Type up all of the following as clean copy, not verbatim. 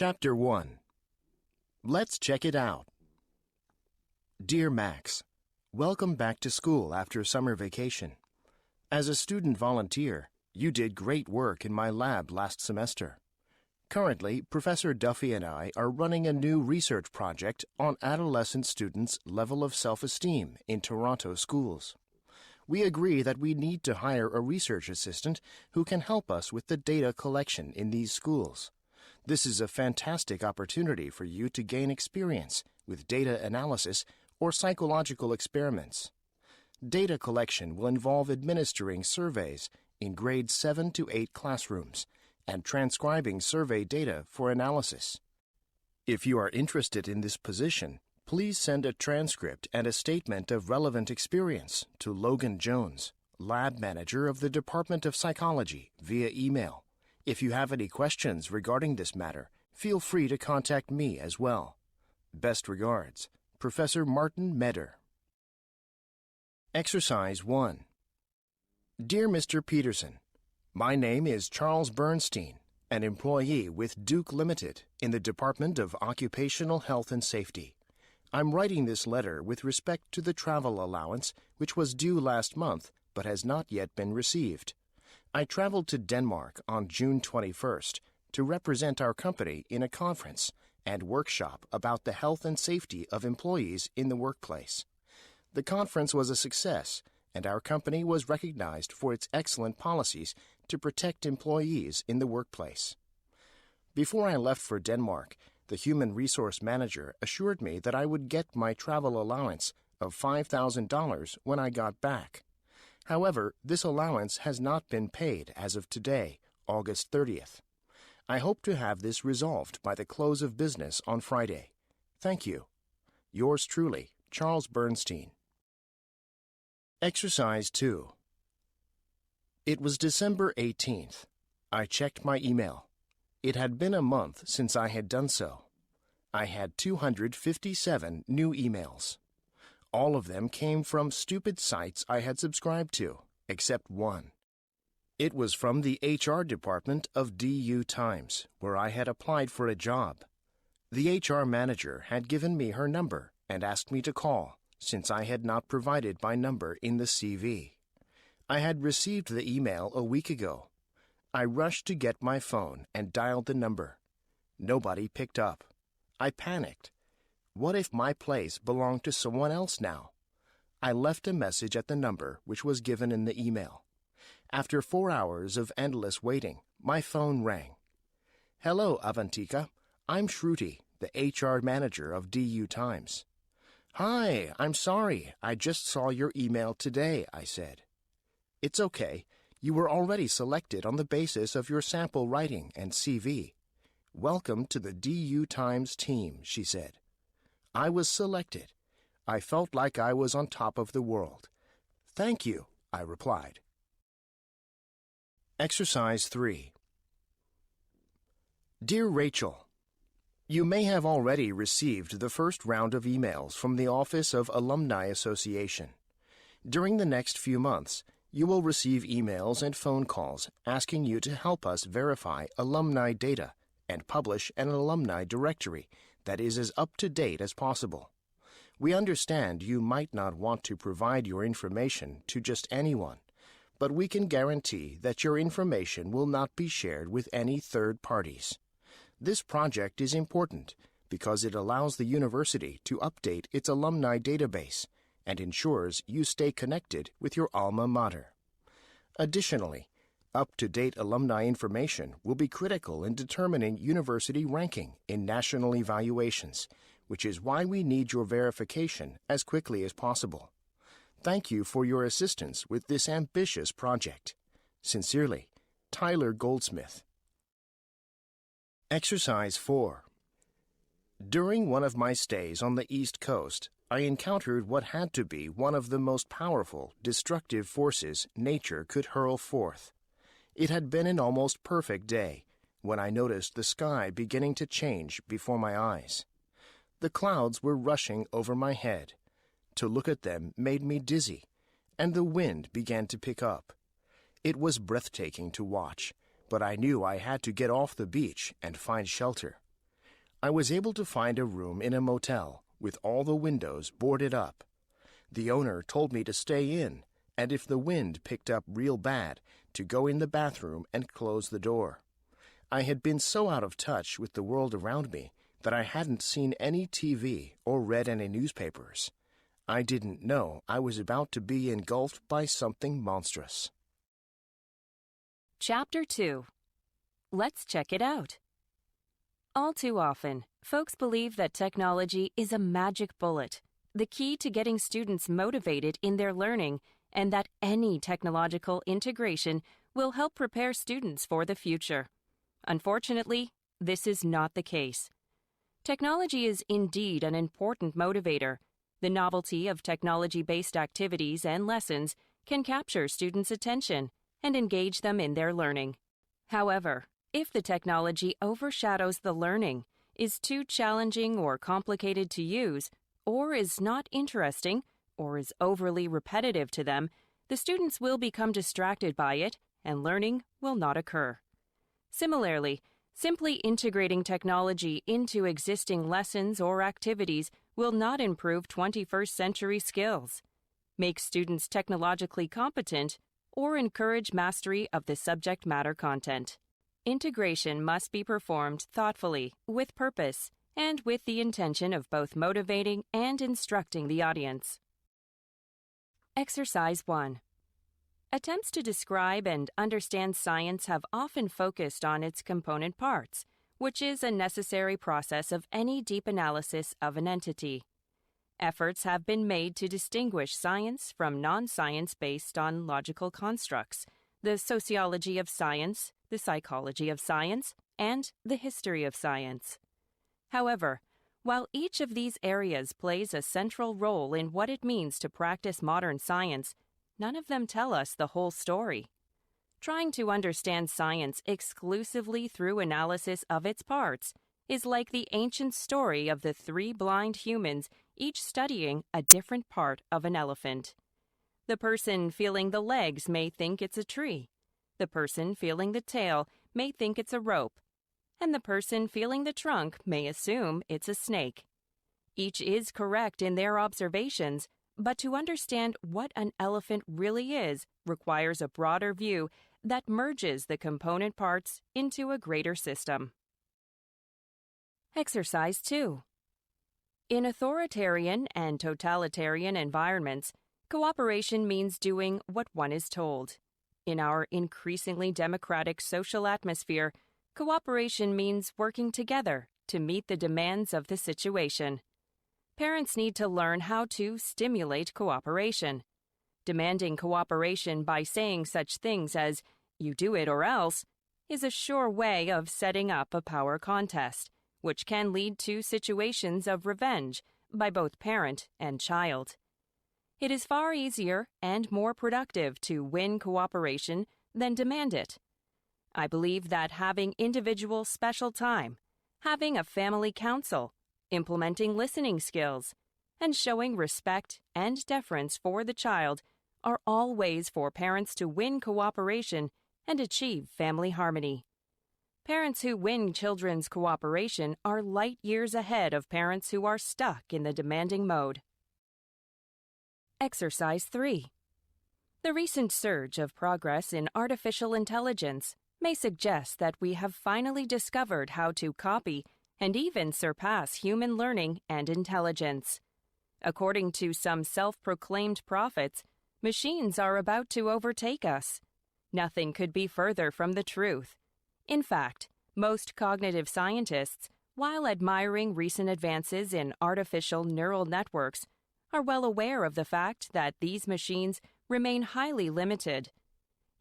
Chapter 1. Let's check it out. Dear Max, welcome back to school after summer vacation. As a student volunteer, you did great work in my lab last semester. Currently, Professor Duffy and I are running a new research project on adolescent students' level of self-esteem in Toronto schools. We agree that we need to hire a research assistant who can help us with the data collection in these schools. This is a fantastic opportunity for you to gain experience with data analysis or psychological experiments. Data collection will involve administering surveys in grades 7 to 8 classrooms and transcribing survey data for analysis. If you are interested in this position, please send a transcript and a statement of relevant experience to Logan Jones, Lab Manager of the Department of Psychology, via email. If you have any questions regarding this matter, feel free to contact me as well. Best regards, Professor Martin Medder. Exercise 1. Dear Mr. Peterson, my name is Charles Bernstein, an employee with Duke Limited in the Department of Occupational Health and Safety. I'm writing this letter with respect to the travel allowance which was due last month but has not yet been received. I traveled to Denmark on June 21st to represent our company in a conference and workshop about the health and safety of employees in the workplace. The conference was a success, and our company was recognized for its excellent policies to protect employees in the workplace. Before I left for Denmark, the human resource manager assured me that I would get my travel allowance of $5,000 when I got back. However, this allowance has not been paid as of today, August 30th. I hope to have this resolved by the close of business on Friday. Thank you. Yours truly, Charles Bernstein. Exercise 2. It was December 18th. I checked my email. It had been a month since I had done so. I had 257 new emails. All of them came from stupid sites I had subscribed to, except one. It was from the HR department of DU Times, where I had applied for a job. The HR manager had given me her number and asked me to call, since I had not provided my number in the CV. I had received the email a week ago. I rushed to get my phone and dialed the number. Nobody picked up. I panicked. What if my place belonged to someone else now? I left a message at the number which was given in the email. After 4 hours of endless waiting, my phone rang. Hello, Avantika. I'm Shruti, the HR manager of DU Times. Hi, I'm sorry. I just saw your email today, I said. It's okay. You were already selected on the basis of your sample writing and CV. Welcome to the DU Times team, she said. I was selected. I felt like I was on top of the world. Thank you, I replied. Exercise 3. Dear Rachel, you may have already received the first round of emails from the Office of Alumni Association. During the next few months, you will receive emails and phone calls asking you to help us verify alumni data and publish an alumni directory that is as up-to-date as possible. We understand you might not want to provide your information to just anyone, but we can guarantee that your information will not be shared with any third parties. This project is important because it allows the university to update its alumni database and ensures you stay connected with your alma mater. Additionally, up-to-date alumni information will be critical in determining university ranking in national evaluations, which is why we need your verification as quickly as possible. Thank you for your assistance with this ambitious project. Sincerely, Tyler Goldsmith. Exercise 4. During one of my stays on the East Coast, I encountered what had to be one of the most powerful, destructive forces nature could hurl forth. It had been an almost perfect day when I noticed the sky beginning to change before my eyes. The clouds were rushing over my head. To look at them made me dizzy, and the wind began to pick up. It was breathtaking to watch, but I knew I had to get off the beach and find shelter. I was able to find a room in a motel with all the windows boarded up. The owner told me to stay in, and if the wind picked up real bad, to go in the bathroom and close the door. I had been so out of touch with the world around me that I hadn't seen any TV or read any newspapers. I didn't know I was about to be engulfed by something monstrous. Chapter 2. Let's check it out. All too often, folks believe that technology is a magic bullet, the key to getting students motivated in their learning, and that any technological integration will help prepare students for the future. Unfortunately, this is not the case. Technology is indeed an important motivator. The novelty of technology-based activities and lessons can capture students' attention and engage them in their learning. However, if the technology overshadows the learning, is too challenging or complicated to use, or is not interesting, or is overly repetitive to them, the students will become distracted by it and learning will not occur. Similarly, simply integrating technology into existing lessons or activities will not improve 21st century skills, make students technologically competent, or encourage mastery of the subject matter content. Integration must be performed thoughtfully, with purpose, and with the intention of both motivating and instructing the audience. Exercise 1. Attempts to describe and understand science have often focused on its component parts, which is a necessary process of any deep analysis of an entity. Efforts have been made to distinguish science from non-science based on logical constructs, the sociology of science, the psychology of science, and the history of science. However, while each of these areas plays a central role in what it means to practice modern science, none of them tell us the whole story. Trying to understand science exclusively through analysis of its parts is like the ancient story of the three blind humans each studying a different part of an elephant. The person feeling the legs may think it's a tree. The person feeling the tail may think it's a rope. And the person feeling the trunk may assume it's a snake. Each is correct in their observations, but to understand what an elephant really is requires a broader view that merges the component parts into a greater system. Exercise 2. In authoritarian and totalitarian environments, cooperation means doing what one is told. In our increasingly democratic social atmosphere, cooperation means working together to meet the demands of the situation. Parents need to learn how to stimulate cooperation. Demanding cooperation by saying such things as, "You do it or else," is a sure way of setting up a power contest, which can lead to situations of revenge by both parent and child. It is far easier and more productive to win cooperation than demand it. I believe that having individual special time, having a family council, implementing listening skills, and showing respect and deference for the child are all ways for parents to win cooperation and achieve family harmony. Parents who win children's cooperation are light years ahead of parents who are stuck in the demanding mode. Exercise 3. The recent surge of progress in artificial intelligence may suggest that we have finally discovered how to copy and even surpass human learning and intelligence. According to some self-proclaimed prophets, machines are about to overtake us. Nothing could be further from the truth. In fact, most cognitive scientists, while admiring recent advances in artificial neural networks, are well aware of the fact that these machines remain highly limited.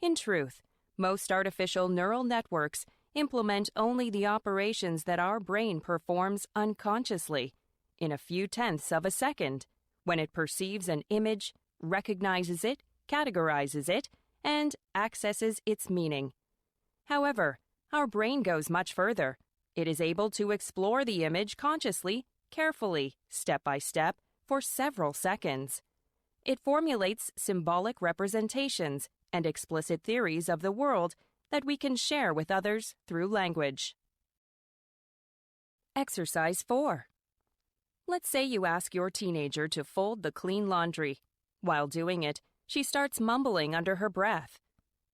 In truth, most artificial neural networks implement only the operations that our brain performs unconsciously, in a few tenths of a second, when it perceives an image, recognizes it, categorizes it, and accesses its meaning. However, our brain goes much further. It is able to explore the image consciously, carefully, step by step, for several seconds. It formulates symbolic representations and explicit theories of the world that we can share with others through language. Exercise 4. Let's say you ask your teenager to fold the clean laundry. While doing it, she starts mumbling under her breath.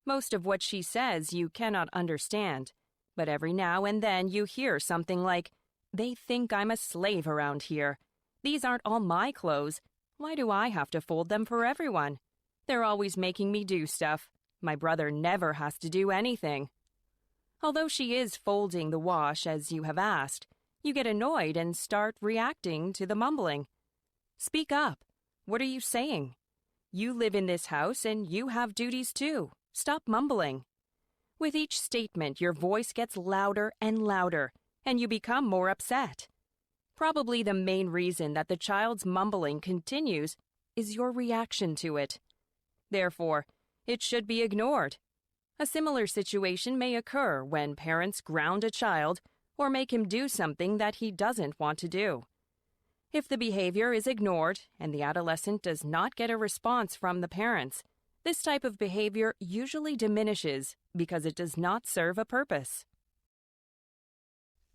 Most of what she says you cannot understand, but every now and then you hear something like, "They think I'm a slave around here. These aren't all my clothes. Why do I have to fold them for everyone? They're always making me do stuff. My brother never has to do anything." Although she is folding the wash as you have asked, you get annoyed and start reacting to the mumbling. Speak up. What are you saying? You live in this house and you have duties too. Stop mumbling. With each statement, your voice gets louder and louder, and you become more upset. Probably the main reason that the child's mumbling continues is your reaction to it. Therefore, it should be ignored. A similar situation may occur when parents ground a child or make him do something that he doesn't want to do. If the behavior is ignored and the adolescent does not get a response from the parents, this type of behavior usually diminishes because it does not serve a purpose.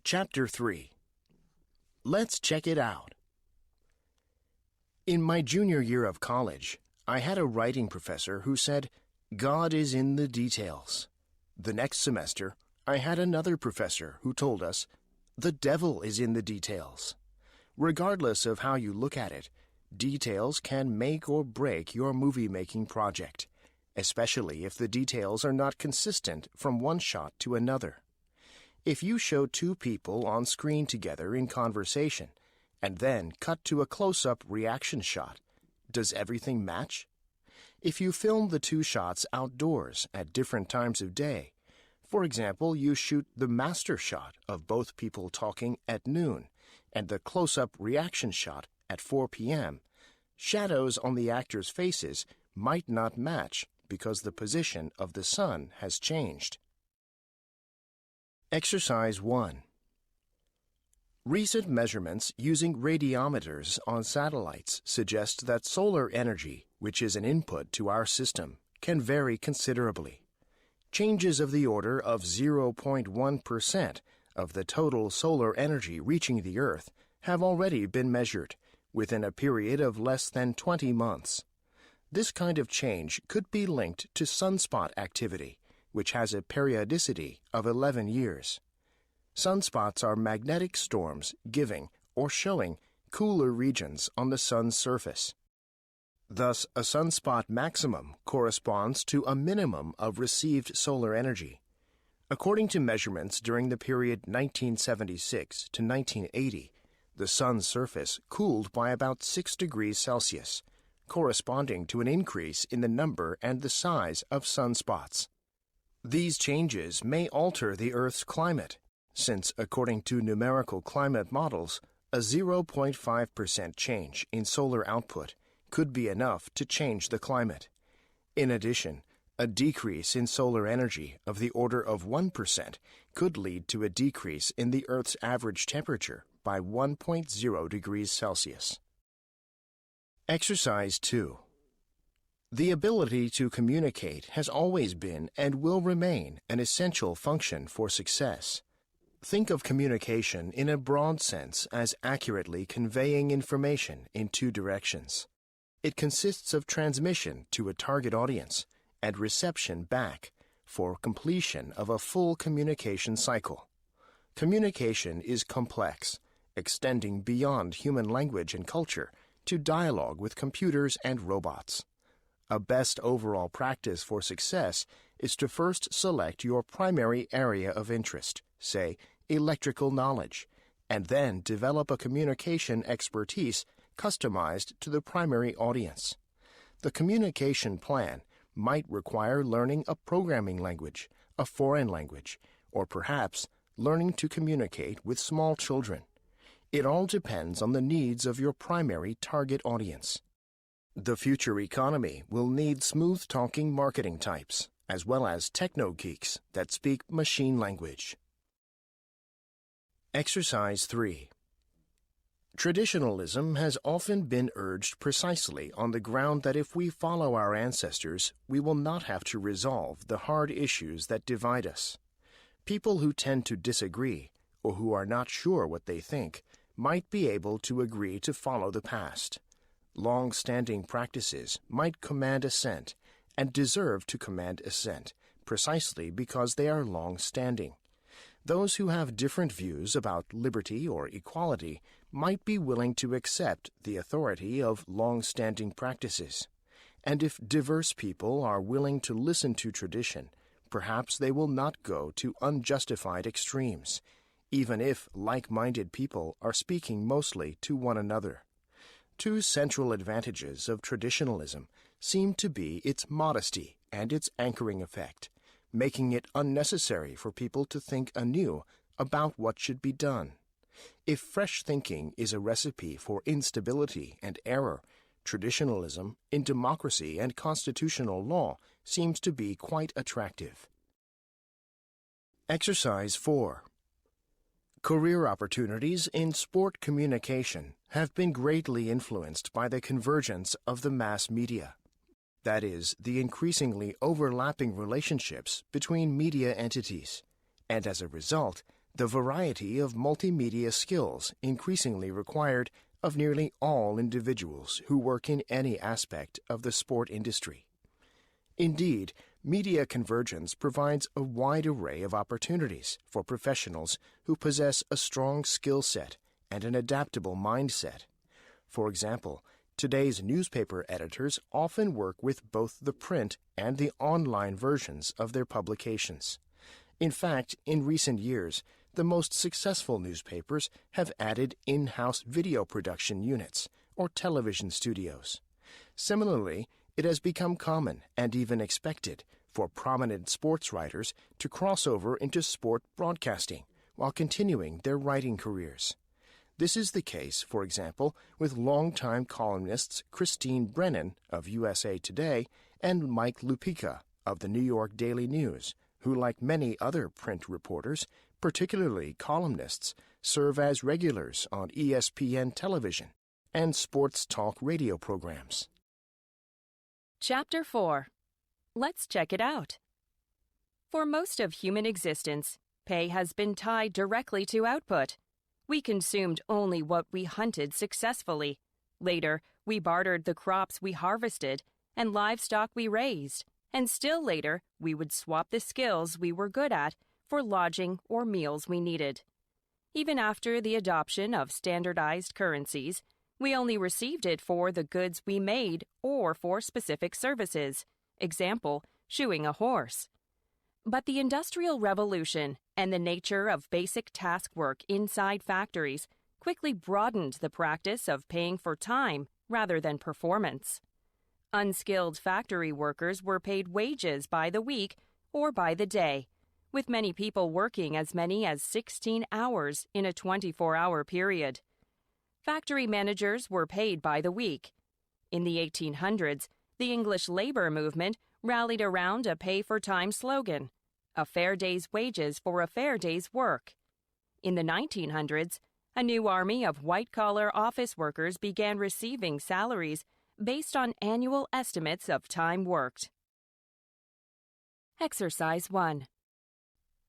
Chapter 3. Let's check it out. In my junior year of college, I had a writing professor who said, "God is in the details." The next semester, I had another professor who told us, "The devil is in the details." Regardless of how you look at it, details can make or break your movie-making project, especially if the details are not consistent from one shot to another. If you show two people on screen together in conversation and then cut to a close-up reaction shot, does everything match? If you film the two shots outdoors at different times of day, for example, you shoot the master shot of both people talking at noon and the close-up reaction shot at 4 p.m., shadows on the actors' faces might not match because the position of the sun has changed. Exercise 1. Recent measurements using radiometers on satellites suggest that solar energy, which is an input to our system, can vary considerably. Changes of the order of 0.1% of the total solar energy reaching the Earth have already been measured within a period of less than 20 months. This kind of change could be linked to sunspot activity, which has a periodicity of 11 years. Sunspots are magnetic storms giving or showing cooler regions on the sun's surface. Thus, a sunspot maximum corresponds to a minimum of received solar energy. According to measurements during the period 1976 to 1980, the sun's surface cooled by about 6 degrees Celsius, corresponding to an increase in the number and the size of sunspots. These changes may alter the Earth's climate, since, according to numerical climate models, a 0.5% change in solar output could be enough to change the climate. In addition, a decrease in solar energy of the order of 1% could lead to a decrease in the Earth's average temperature by 1.0 degrees Celsius. Exercise 2. The ability to communicate has always been and will remain an essential function for success. Think of communication in a broad sense as accurately conveying information in two directions. It consists of transmission to a target audience and reception back for completion of a full communication cycle. Communication is complex, extending beyond human language and culture to dialogue with computers and robots. A best overall practice for success is to first select your primary area of interest, say, electrical knowledge, and then develop a communication expertise customized to the primary audience. The communication plan might require learning a programming language, a foreign language, or perhaps learning to communicate with small children. It all depends on the needs of your primary target audience. The future economy will need smooth-talking marketing types, as well as techno-geeks that speak machine language. Exercise 3. Traditionalism has often been urged precisely on the ground that if we follow our ancestors, we will not have to resolve the hard issues that divide us. People who tend to disagree or who are not sure what they think, might be able to agree to follow the past. Long-standing practices might command assent and deserve to command assent precisely because they are long-standing. Those who have different views about liberty or equality might be willing to accept the authority of long-standing practices. And if diverse people are willing to listen to tradition, perhaps they will not go to unjustified extremes, even if like-minded people are speaking mostly to one another. Two central advantages of traditionalism seem to be its modesty and its anchoring effect, making it unnecessary for people to think anew about what should be done. If fresh thinking is a recipe for instability and error, traditionalism in democracy and constitutional law seems to be quite attractive. Exercise 4. Career opportunities in sport communication have been greatly influenced by the convergence of the mass media. That is, the increasingly overlapping relationships between media entities, and as a result, the variety of multimedia skills increasingly required of nearly all individuals who work in any aspect of the sport industry. Indeed, media convergence provides a wide array of opportunities for professionals who possess a strong skill set and an adaptable mindset. For example, today's newspaper editors often work with both the print and the online versions of their publications. In fact, in recent years, the most successful newspapers have added in-house video production units or television studios. Similarly, it has become common and even expected for prominent sports writers to cross over into sport broadcasting while continuing their writing careers. This is the case, for example, with longtime columnists Christine Brennan of USA Today and Mike Lupica of the New York Daily News, who, like many other print reporters, particularly columnists, serve as regulars on ESPN television and sports talk radio programs. Chapter 4. Let's check it out. For most of human existence, pay has been tied directly to output. We consumed only what we hunted successfully. Later, we bartered the crops we harvested and livestock we raised. And still later, we would swap the skills we were good at for lodging or meals we needed. Even after the adoption of standardized currencies, we only received it for the goods we made or for specific services. Example, shoeing a horse. But the Industrial Revolution and the nature of basic task work inside factories quickly broadened the practice of paying for time rather than performance. Unskilled factory workers were paid wages by the week or by the day, with many people working as many as 16 hours in a 24-hour period. Factory managers were paid by the week. In the 1800s, the English labor movement rallied around a pay-for-time slogan, a fair day's wages for a fair day's work. In the 1900s, a new army of white-collar office workers began receiving salaries based on annual estimates of time worked. Exercise 1.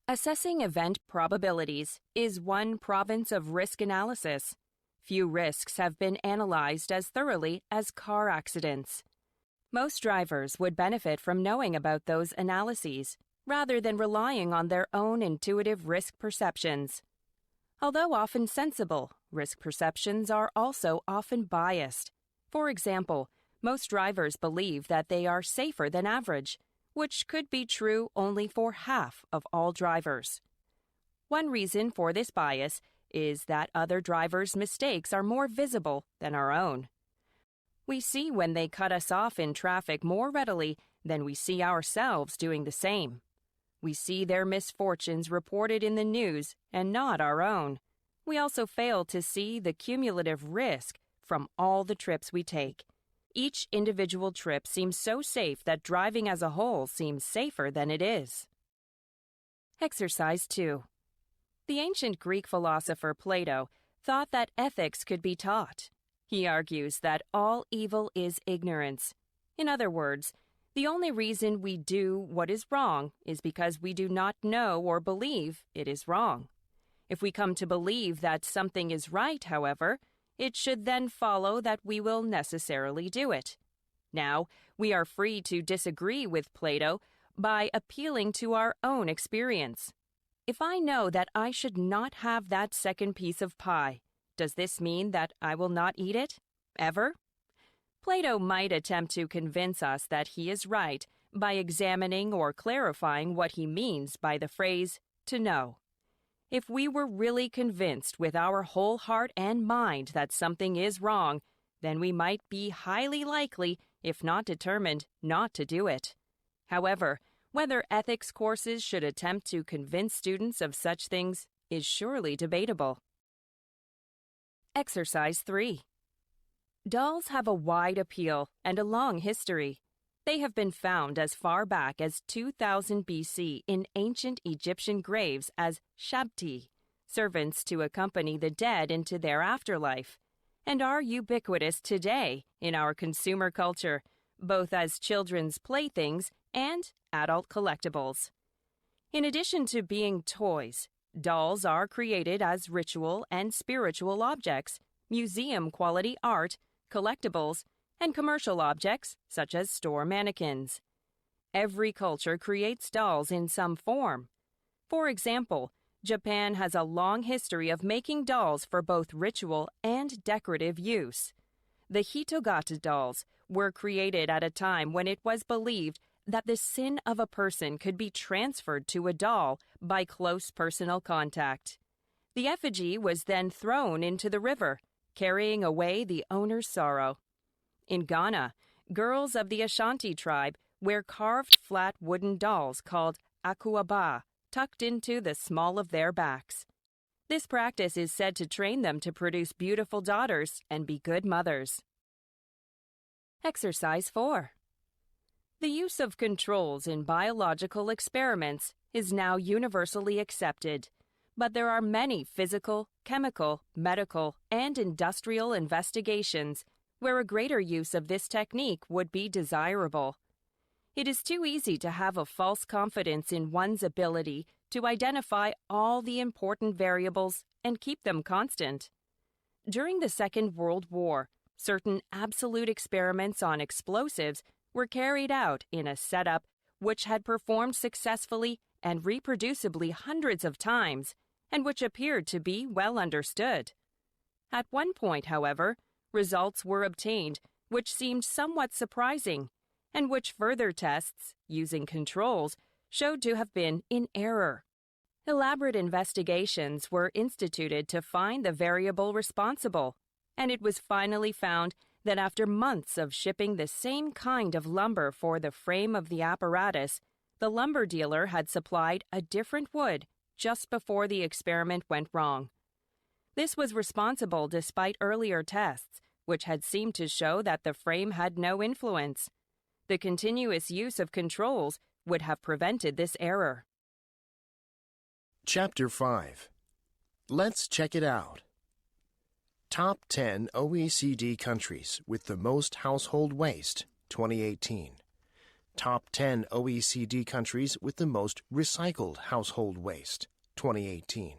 Assessing event probabilities is one province of risk analysis. Few risks have been analyzed as thoroughly as car accidents. Most drivers would benefit from knowing about those analyses, rather than relying on their own intuitive risk perceptions. Although often sensible, risk perceptions are also often biased. For example, most drivers believe that they are safer than average, which could be true only for half of all drivers. One reason for this bias is that other drivers' mistakes are more visible than our own. We see when they cut us off in traffic more readily than we see ourselves doing the same. We see their misfortunes reported in the news and not our own. We also fail to see the cumulative risk from all the trips we take. Each individual trip seems so safe that driving as a whole seems safer than it is. Exercise 2. The ancient Greek philosopher Plato thought that ethics could be taught. He argues that all evil is ignorance. In other words, the only reason we do what is wrong is because we do not know or believe it is wrong. If we come to believe that something is right, however, it should then follow that we will necessarily do it. Now, we are free to disagree with Plato by appealing to our own experience. If I know that I should not have that second piece of pie, does this mean that I will not eat it? Ever? Plato might attempt to convince us that he is right by examining or clarifying what he means by the phrase, to know. If we were really convinced with our whole heart and mind that something is wrong, then we might be highly likely, if not determined, not to do it. However, whether ethics courses should attempt to convince students of such things is surely debatable. Exercise 3. Dolls have a wide appeal and a long history. They have been found as far back as 2000 BC in ancient Egyptian graves as shabti, servants to accompany the dead into their afterlife, and are ubiquitous today in our consumer culture, both as children's playthings and adult collectibles. In addition to being toys, dolls are created as ritual and spiritual objects, museum-quality art, collectibles, and commercial objects such as store mannequins. Every culture creates dolls in some form. For example, Japan has a long history of making dolls for both ritual and decorative use. The Hitogata dolls were created at a time when it was believed that the sin of a person could be transferred to a doll by close personal contact. The effigy was then thrown into the river, carrying away the owner's sorrow. In Ghana, girls of the Ashanti tribe wear carved flat wooden dolls called akuaba tucked into the small of their backs. This practice is said to train them to produce beautiful daughters and be good mothers. Exercise 4. The use of controls in biological experiments is now universally accepted, but there are many physical, chemical, medical, and industrial investigations where a greater use of this technique would be desirable. It is too easy to have a false confidence in one's ability to identify all the important variables and keep them constant. During the Second World War, certain absolute experiments on explosives were carried out in a setup which had performed successfully and reproducibly hundreds of times, and which appeared to be well understood. At one point, however, results were obtained which seemed somewhat surprising, and which further tests, using controls, showed to have been in error. Elaborate investigations were instituted to find the variable responsible, and it was finally found that after months of shipping the same kind of lumber for the frame of the apparatus, the lumber dealer had supplied a different wood just before the experiment went wrong. This was responsible despite earlier tests, which had seemed to show that the frame had no influence. The continuous use of controls would have prevented this error. Chapter 5. Let's check it out. Top 10 OECD countries with the most household waste, 2018. Top 10 OECD countries with the most recycled household waste, 2018.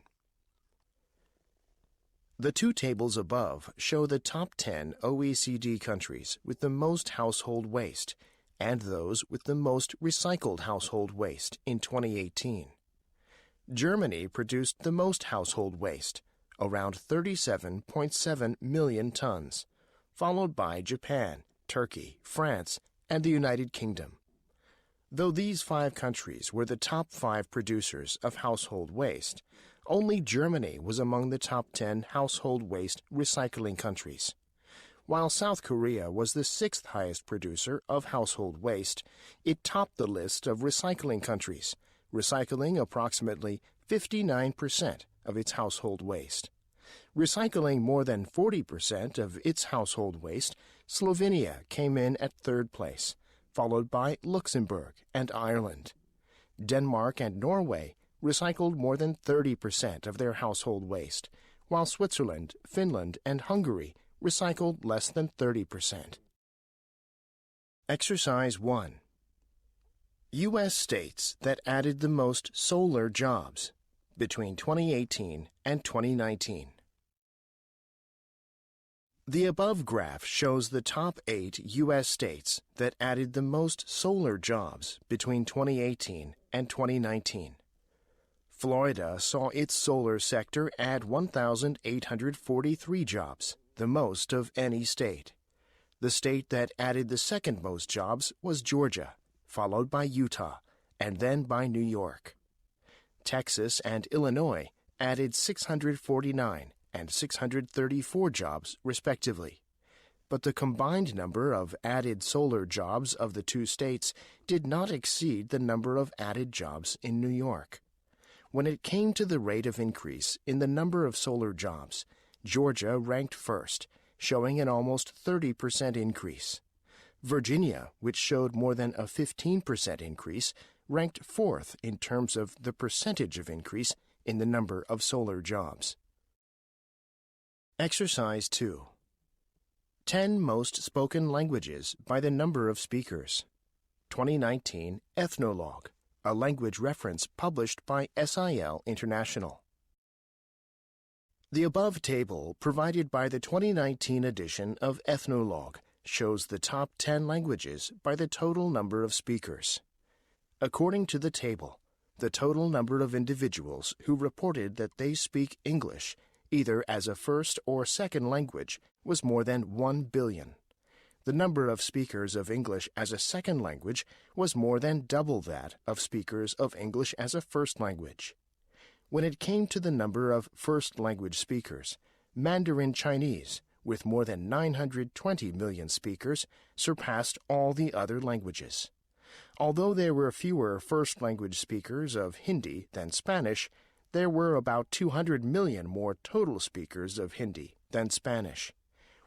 The two tables above show the top 10 OECD countries with the most household waste and those with the most recycled household waste in 2018. Germany produced the most household waste, around 37.7 million tons, followed by Japan, Turkey, France, and the United Kingdom. Though these 5 countries were the top 5 producers of household waste, only Germany was among the top 10 household waste recycling countries. While South Korea was the 6th highest producer of household waste, it topped the list of recycling countries, recycling approximately 59% of its household waste. Recycling more than 40% of its household waste, Slovenia came in at 3rd place, followed by Luxembourg and Ireland. Denmark and Norway recycled more than 30% of their household waste, while Switzerland, Finland, and Hungary recycled less than 30%. Exercise 1. U.S. states that added the most solar jobs. between 2018 and 2019. The above graph shows the top 8 U.S. states that added the most solar jobs between 2018 and 2019. Florida saw its solar sector add 1,843 jobs, the most of any state. The state that added the second most jobs was Georgia, followed by Utah, and then by New York. Texas and Illinois added 649 and 634 jobs, respectively. But the combined number of added solar jobs of the two states did not exceed the number of added jobs in New York. When it came to the rate of increase in the number of solar jobs, Georgia ranked first, showing an almost 30% increase. Virginia, which showed more than a 15% increase, ranked fourth in terms of the percentage of increase in the number of solar jobs. Exercise 2. 10 most spoken languages by the number of speakers. 2019 Ethnologue, a language reference published by SIL International. The above table, provided by the 2019 edition of Ethnologue, shows the top 10 languages by the total number of speakers. According to the table, the total number of individuals who reported that they speak English, either as a first or second language, was more than 1 billion. The number of speakers of English as a second language was more than double that of speakers of English as a first language. When it came to the number of first language speakers, Mandarin Chinese, with more than 920 million speakers, surpassed all the other languages. Although there were fewer first language speakers of Hindi than Spanish, there were about 200 million more total speakers of Hindi than Spanish.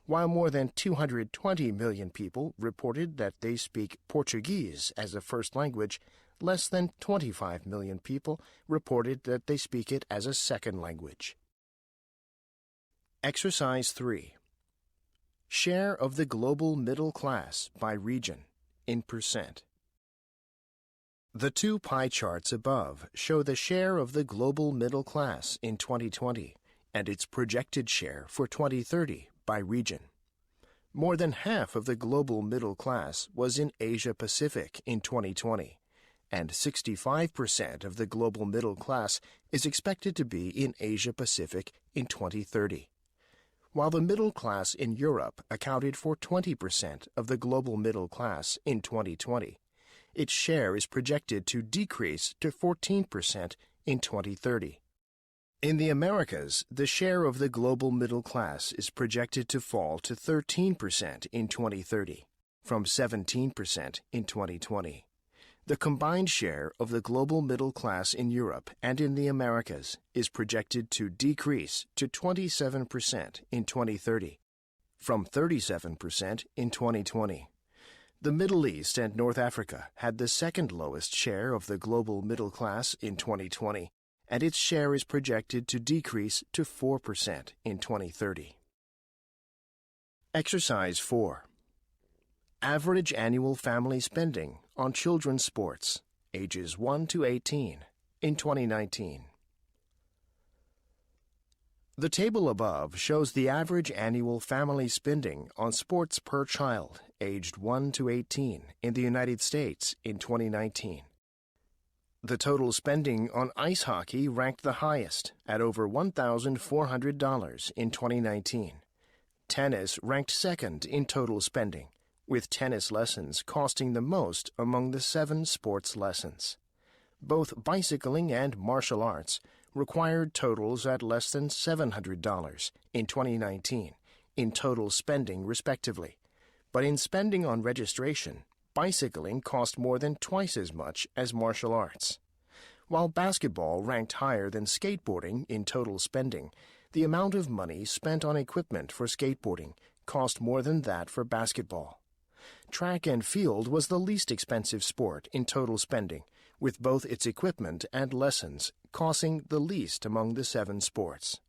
While more than 220 million people reported that they speak Portuguese as a first language, less than 25 million people reported that they speak it as a second language. Exercise 3. Share of the global middle class by region, in percent. The two pie charts above show the share of the global middle class in 2020 and its projected share for 2030 by region. More than half of the global middle class was in Asia-Pacific in 2020, and 65% of the global middle class is expected to be in Asia-Pacific in 2030. While the middle class in Europe accounted for 20% of the global middle class in 2020, its share is projected to decrease to 14% in 2030. In the Americas, the share of the global middle class is projected to fall to 13% in 2030, from 17% in 2020. The combined share of the global middle class in Europe and in the Americas is projected to decrease to 27% in 2030, from 37% in 2020. The Middle East and North Africa had the second lowest share of the global middle class in 2020, and its share is projected to decrease to 4% in 2030. Exercise 4. Average annual family spending on children's sports, ages 1 to 18, in 2019. The table above shows the average annual family spending on sports per child aged 1 to 18 in the United States in 2019. The total spending on ice hockey ranked the highest at over $1,400 in 2019. Tennis ranked second in total spending, with tennis lessons costing the most among the 7 sports lessons. Both bicycling and martial arts required totals at less than $700 in 2019 in total spending, respectively. But in spending on registration, bicycling cost more than twice as much as martial arts. While basketball ranked higher than skateboarding in total spending, the amount of money spent on equipment for skateboarding cost more than that for basketball. Track and field was the least expensive sport in total spending, with both its equipment and lessons costing the least among the 7 sports.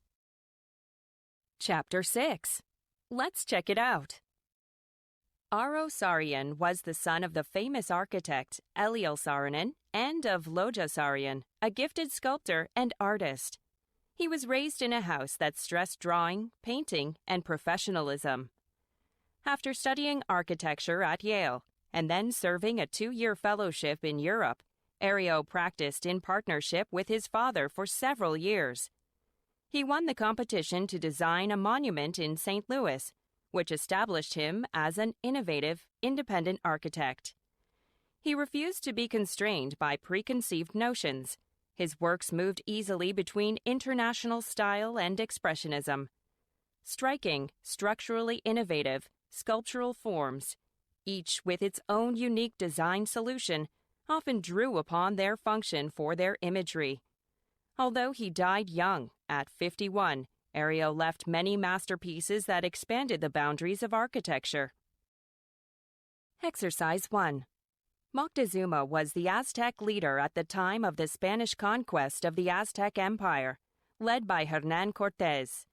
Chapter 6. Let's check it out. Aro Saarinen was the son of the famous architect Eliel Saarinen and of Lojasarian, a gifted sculptor and artist. He was raised in a house that stressed drawing, painting, and professionalism. After studying architecture at Yale and then serving a 2-year fellowship in Europe, Ario practiced in partnership with his father for several years. He won the competition to design a monument in St. Louis, which established him as an innovative, independent architect. He refused to be constrained by preconceived notions. His works moved easily between international style and expressionism. Striking, structurally innovative, sculptural forms, each with its own unique design solution, often drew upon their function for their imagery. Although he died young, at 51, Ario left many masterpieces that expanded the boundaries of architecture. Exercise 1. Moctezuma was the Aztec leader at the time of the Spanish conquest of the Aztec Empire, led by Hernán Cortés.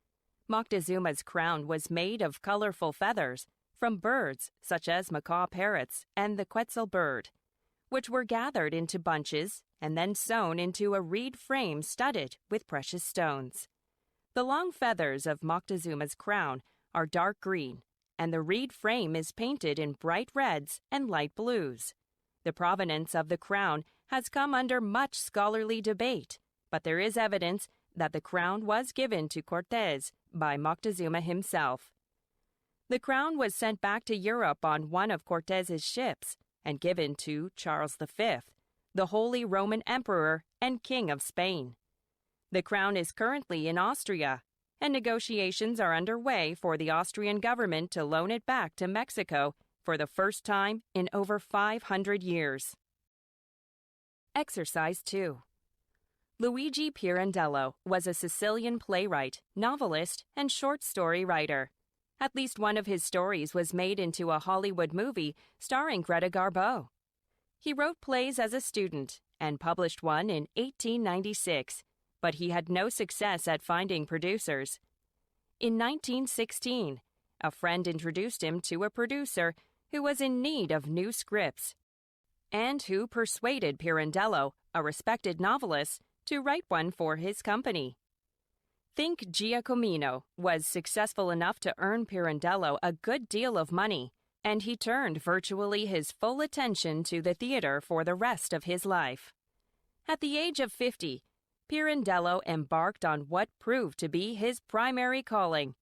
Moctezuma's crown was made of colorful feathers from birds such as macaw parrots and the quetzal bird, which were gathered into bunches and then sewn into a reed frame studded with precious stones. The long feathers of Moctezuma's crown are dark green, and the reed frame is painted in bright reds and light blues. The provenance of the crown has come under much scholarly debate, but there is evidence that the crown was given to Cortés by Moctezuma himself. The crown was sent back to Europe on one of Cortés's ships and given to Charles V, the Holy Roman Emperor and King of Spain. The crown is currently in Austria, and negotiations are underway for the Austrian government to loan it back to Mexico for the first time in over 500 years. Exercise 2. Luigi Pirandello was a Sicilian playwright, novelist, and short story writer. At least one of his stories was made into a Hollywood movie starring Greta Garbo. He wrote plays as a student and published one in 1896, but he had no success at finding producers. In 1916, a friend introduced him to a producer who was in need of new scripts, and who persuaded Pirandello, a respected novelist, to write one for his company. Think Giacomino was successful enough to earn Pirandello a good deal of money, and he turned virtually his full attention to the theater for the rest of his life. At the age of 50, Pirandello embarked on what proved to be his primary calling.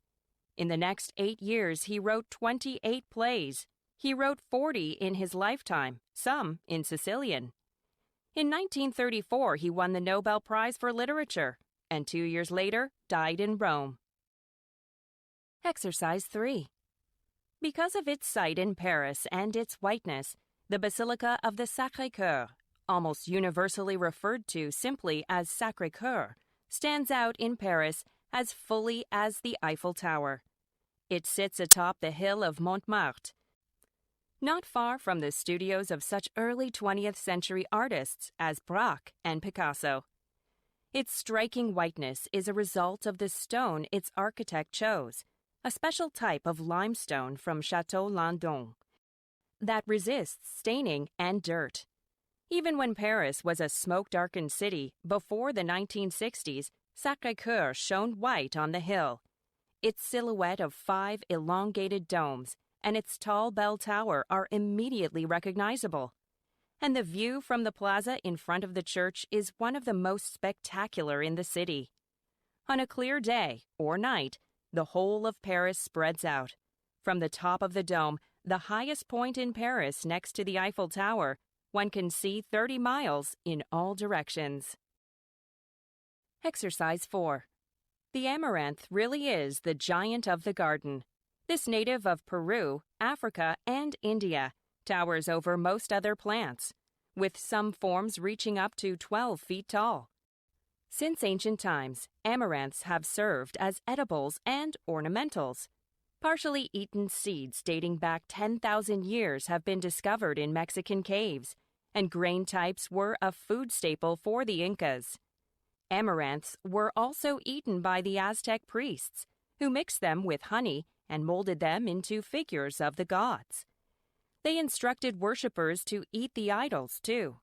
In the next 8 years, he wrote 28 plays. He wrote 40 in his lifetime, some in Sicilian. In 1934, he won the Nobel Prize for Literature, and 2 years later, died in Rome. Exercise 3. Because of its site in Paris and its whiteness, the Basilica of the Sacré-Cœur, almost universally referred to simply as Sacré-Cœur, stands out in Paris as fully as the Eiffel Tower. It sits atop the hill of Montmartre, not far from the studios of such early 20th century artists as Braque and Picasso. Its striking whiteness is a result of the stone its architect chose, a special type of limestone from Chateau Landon that resists staining and dirt. Even when Paris was a smoke-darkened city before the 1960s, Sacré-Cœur shone white on the hill. Its silhouette of 5 elongated domes and its tall bell tower are immediately recognizable. And the view from the plaza in front of the church is one of the most spectacular in the city. On a clear day or night, the whole of Paris spreads out. From the top of the dome, the highest point in Paris next to the Eiffel Tower, one can see 30 miles in all directions. Exercise 4. The amaranth really is the giant of the garden. This native of Peru, Africa, and India towers over most other plants, with some forms reaching up to 12 feet tall. Since ancient times, amaranths have served as edibles and ornamentals. Partially eaten seeds dating back 10,000 years have been discovered in Mexican caves, and grain types were a food staple for the Incas. Amaranths were also eaten by the Aztec priests, who mixed them with honey and molded them into figures of the gods. They instructed worshippers to eat the idols, too.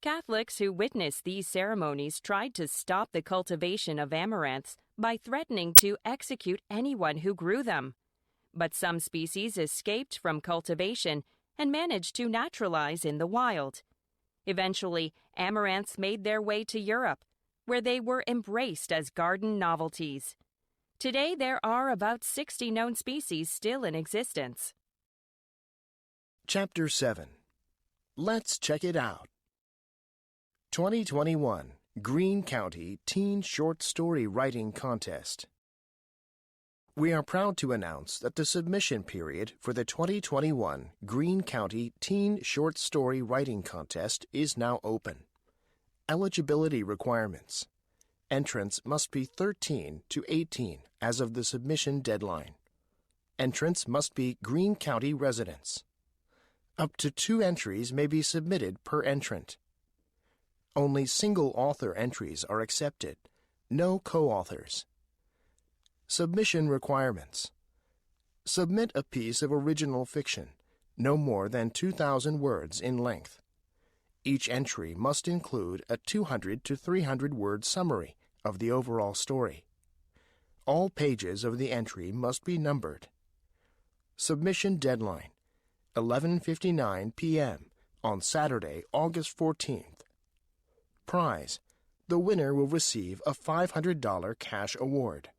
Catholics who witnessed these ceremonies tried to stop the cultivation of amaranths by threatening to execute anyone who grew them. But some species escaped from cultivation and managed to naturalize in the wild. Eventually, amaranths made their way to Europe, where they were embraced as garden novelties. Today, there are about 60 known species still in existence. Chapter 7. Let's check it out. 2021 Greene County Teen Short Story Writing Contest. We are proud to announce that the submission period for the 2021 Greene County Teen Short Story Writing Contest is now open. Eligibility requirements. Entrants must be 13 to 18 as of the submission deadline. Entrants must be Greene County residents. Up to 2 entries may be submitted per entrant. Only single author entries are accepted, no co-authors. Submission requirements. Submit a piece of original fiction, no more than 2,000 words in length. Each entry must include a 200 to 300 word summary of the overall story. All pages of the entry must be numbered. Submission deadline, 11:59 p.m. on Saturday, August 14th. Prize: the winner will receive a $500 cash award.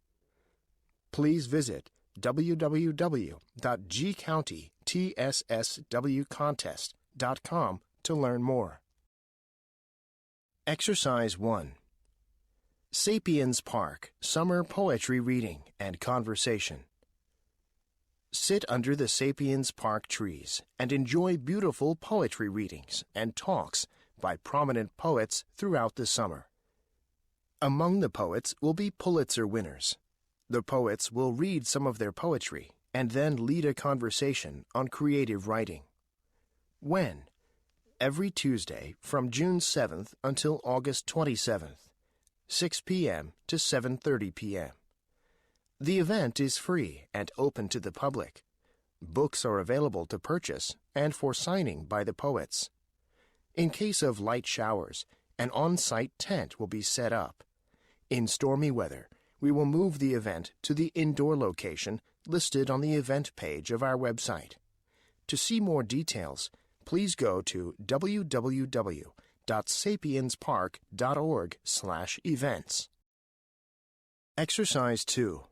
Please visit www.gcountytsswcontest.com to learn more. Exercise 1. Sapiens Park Summer Poetry Reading and Conversation. Sit under the Sapiens Park trees and enjoy beautiful poetry readings and talks by prominent poets throughout the summer. Among the poets will be Pulitzer winners. The poets will read some of their poetry and then lead a conversation on creative writing. When? Every Tuesday from June 7th until August 27th, 6 p.m. to 7:30 p.m. The event is free and open to the public. Books are available to purchase and for signing by the poets. In case of light showers, an on-site tent will be set up. In stormy weather, we will move the event to the indoor location listed on the event page of our website. To see more details, please go to www.sapienspark.org/events. Exercise 2.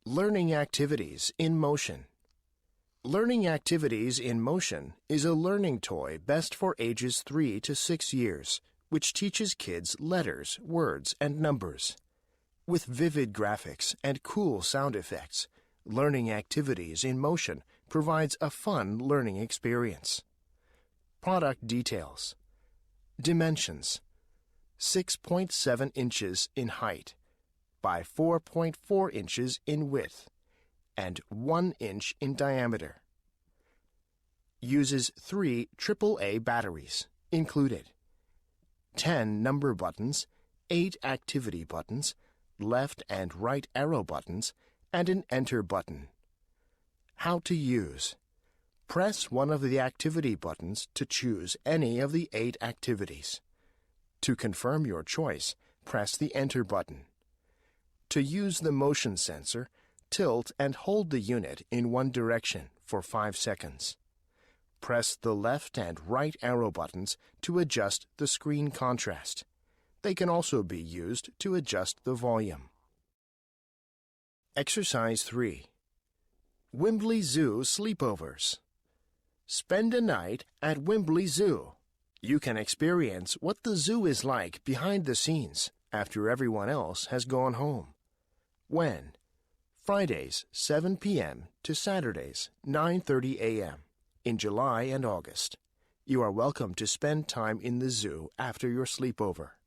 Learning Activities in Motion. Learning Activities in Motion is a learning toy best for ages 3 to 6 years, which teaches kids letters, words, and numbers. With vivid graphics and cool sound effects, Learning Activities in Motion provides a fun learning experience. Product details. Dimensions: 6.7 inches in height by 4.4 inches in width and 1 inch in diameter. Uses 3 AAA batteries included. 10 number buttons, 8 activity buttons, left and right arrow buttons, and an enter button. How to use. Press one of the activity buttons to choose any of the 8 activities. To confirm your choice, press the enter button. To use the motion sensor, tilt and hold the unit in one direction for 5 seconds. Press the left and right arrow buttons to adjust the screen contrast. They can also be used to adjust the volume. Exercise 3. Wimbley Zoo Sleepovers. Spend a night at Wimbley Zoo. You can experience what the zoo is like behind the scenes after everyone else has gone home. When? Fridays, 7 p.m. to Saturdays, 9:30 a.m. in July and August. You are welcome to spend time in the zoo after your sleepover.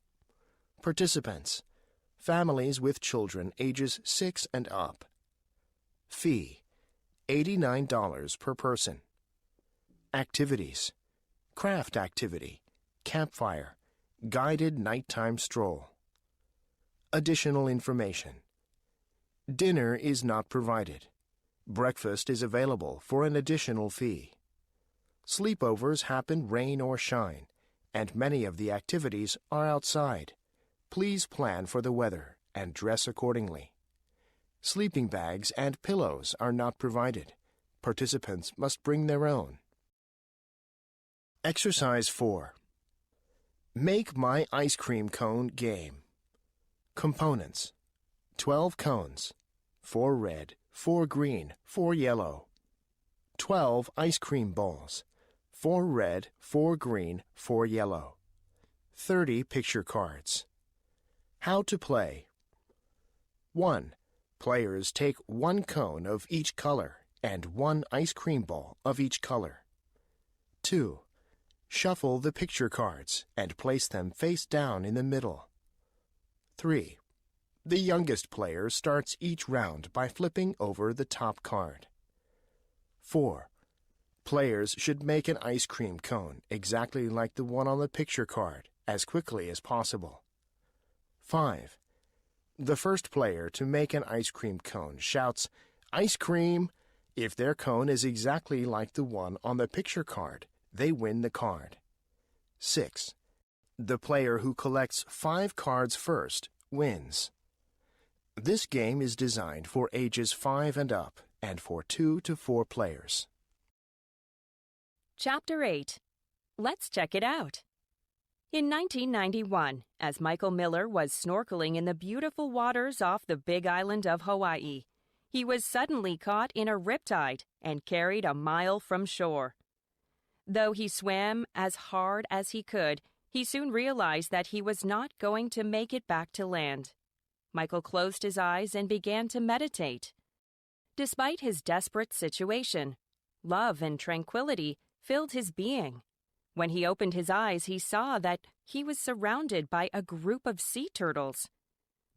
Participants: families with children ages 6 and up. Fee: $89 per person. Activities: craft activity, campfire, guided nighttime stroll. Additional information: dinner is not provided. Breakfast is available for an additional fee. Sleepovers happen rain or shine, and many of the activities are outside. Please plan for the weather and dress accordingly. Sleeping bags and pillows are not provided. Participants must bring their own. Exercise 4. Make my ice cream cone game. Components: 12 cones, 4 red, 4 green, 4 yellow. 12 ice cream balls, 4 red, 4 green, 4 yellow. 30 picture cards. How to play. 1. Players take 1 cone of each color and 1 ice cream ball of each color. 2. Shuffle the picture cards and place them face down in the middle. 3. The youngest player starts each round by flipping over the top card. 4. Players should make an ice cream cone exactly like the one on the picture card as quickly as possible. 5. The first player to make an ice cream cone shouts, "Ice cream!" If their cone is exactly like the one on the picture card, they win the card. 6. The player who collects 5 cards first wins. This game is designed for ages 5 and up and for 2 to 4 players. Chapter 8. Let's check it out. In 1991, as Michael Miller was snorkeling in the beautiful waters off the Big Island of Hawaii, he was suddenly caught in a riptide and carried a mile from shore. Though he swam as hard as he could, he soon realized that he was not going to make it back to land. Michael closed his eyes and began to meditate. Despite his desperate situation, love and tranquility filled his being. When he opened his eyes, he saw that he was surrounded by a group of sea turtles.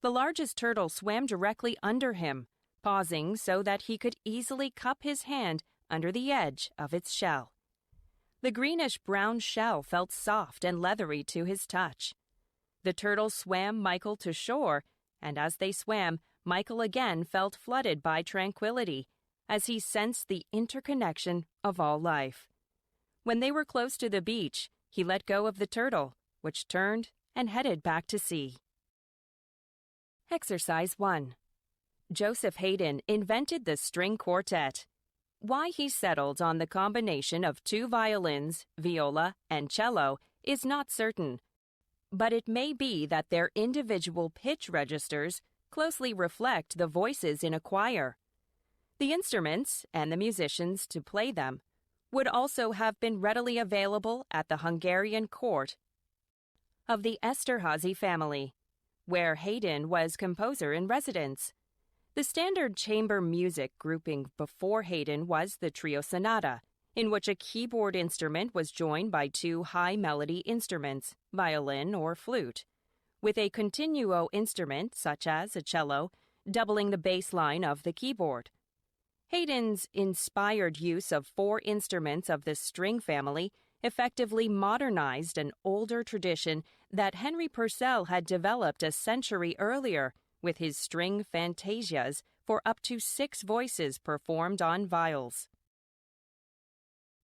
The largest turtle swam directly under him, pausing so that he could easily cup his hand under the edge of its shell. The greenish-brown shell felt soft and leathery to his touch. The turtle swam Michael to shore, and as they swam, Michael again felt flooded by tranquility, as he sensed the interconnection of all life. When they were close to the beach, he let go of the turtle, which turned and headed back to sea. Exercise 1. Joseph Haydn invented the string quartet. Why he settled on the combination of 2 violins, viola, and cello is not certain, but it may be that their individual pitch registers closely reflect the voices in a choir. The instruments and the musicians to play them would also have been readily available at the Hungarian court of the Esterházy family, where Haydn was composer in residence. The standard chamber music grouping before Haydn was the trio sonata, in which a keyboard instrument was joined by 2 high melody instruments, violin or flute, with a continuo instrument, such as a cello, doubling the bass line of the keyboard. Haydn's inspired use of 4 instruments of the string family effectively modernized an older tradition that Henry Purcell had developed a century earlier with his string fantasias for up to 6 voices performed on viols.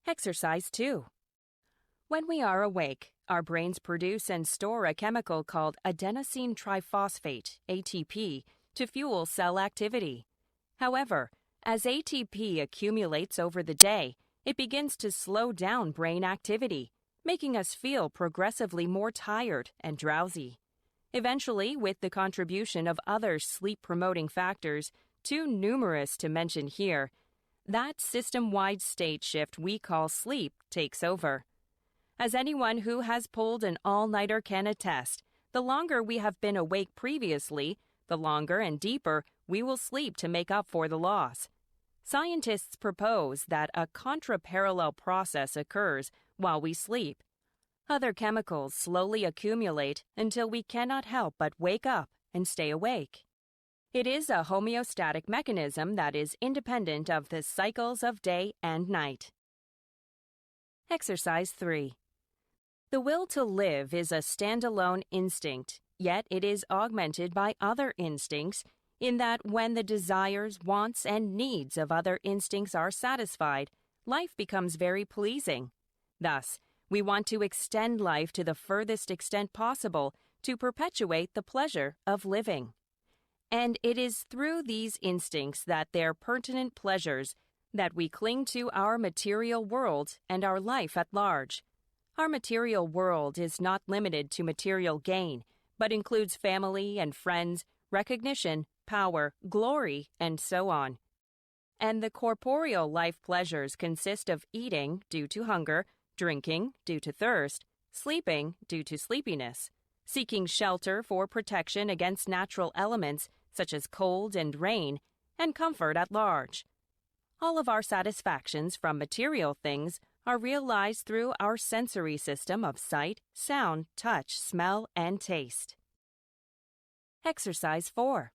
Exercise 2. When we are awake, our brains produce and store a chemical called adenosine triphosphate, ATP, to fuel cell activity. However, as ATP accumulates over the day, it begins to slow down brain activity, making us feel progressively more tired and drowsy. Eventually, with the contribution of other sleep-promoting factors, too numerous to mention here, that system-wide state shift we call sleep takes over. As anyone who has pulled an all-nighter can attest, the longer we have been awake previously, the longer and deeper we will sleep to make up for the loss. Scientists propose that a contraparallel process occurs while we sleep. Other chemicals slowly accumulate until we cannot help but wake up and stay awake. It is a homeostatic mechanism that is independent of the cycles of day and night. Exercise 3. The will to live is a standalone instinct, yet it is augmented by other instincts in that when the desires, wants, and needs of other instincts are satisfied, life becomes very pleasing. Thus, We want to extend life to the furthest extent possible to perpetuate the pleasure of living. And it is through these instincts that their pertinent pleasures that we cling to our material world and our life at large. Our material world is not limited to material gain, but includes family and friends, recognition, power, glory, and so on. And the corporeal life pleasures consist of eating due to hunger, drinking due to thirst, sleeping due to sleepiness, seeking shelter for protection against natural elements such as cold and rain, and comfort at large. All of our satisfactions from material things are realized through our sensory system of sight, sound, touch, smell, and taste. Exercise 4.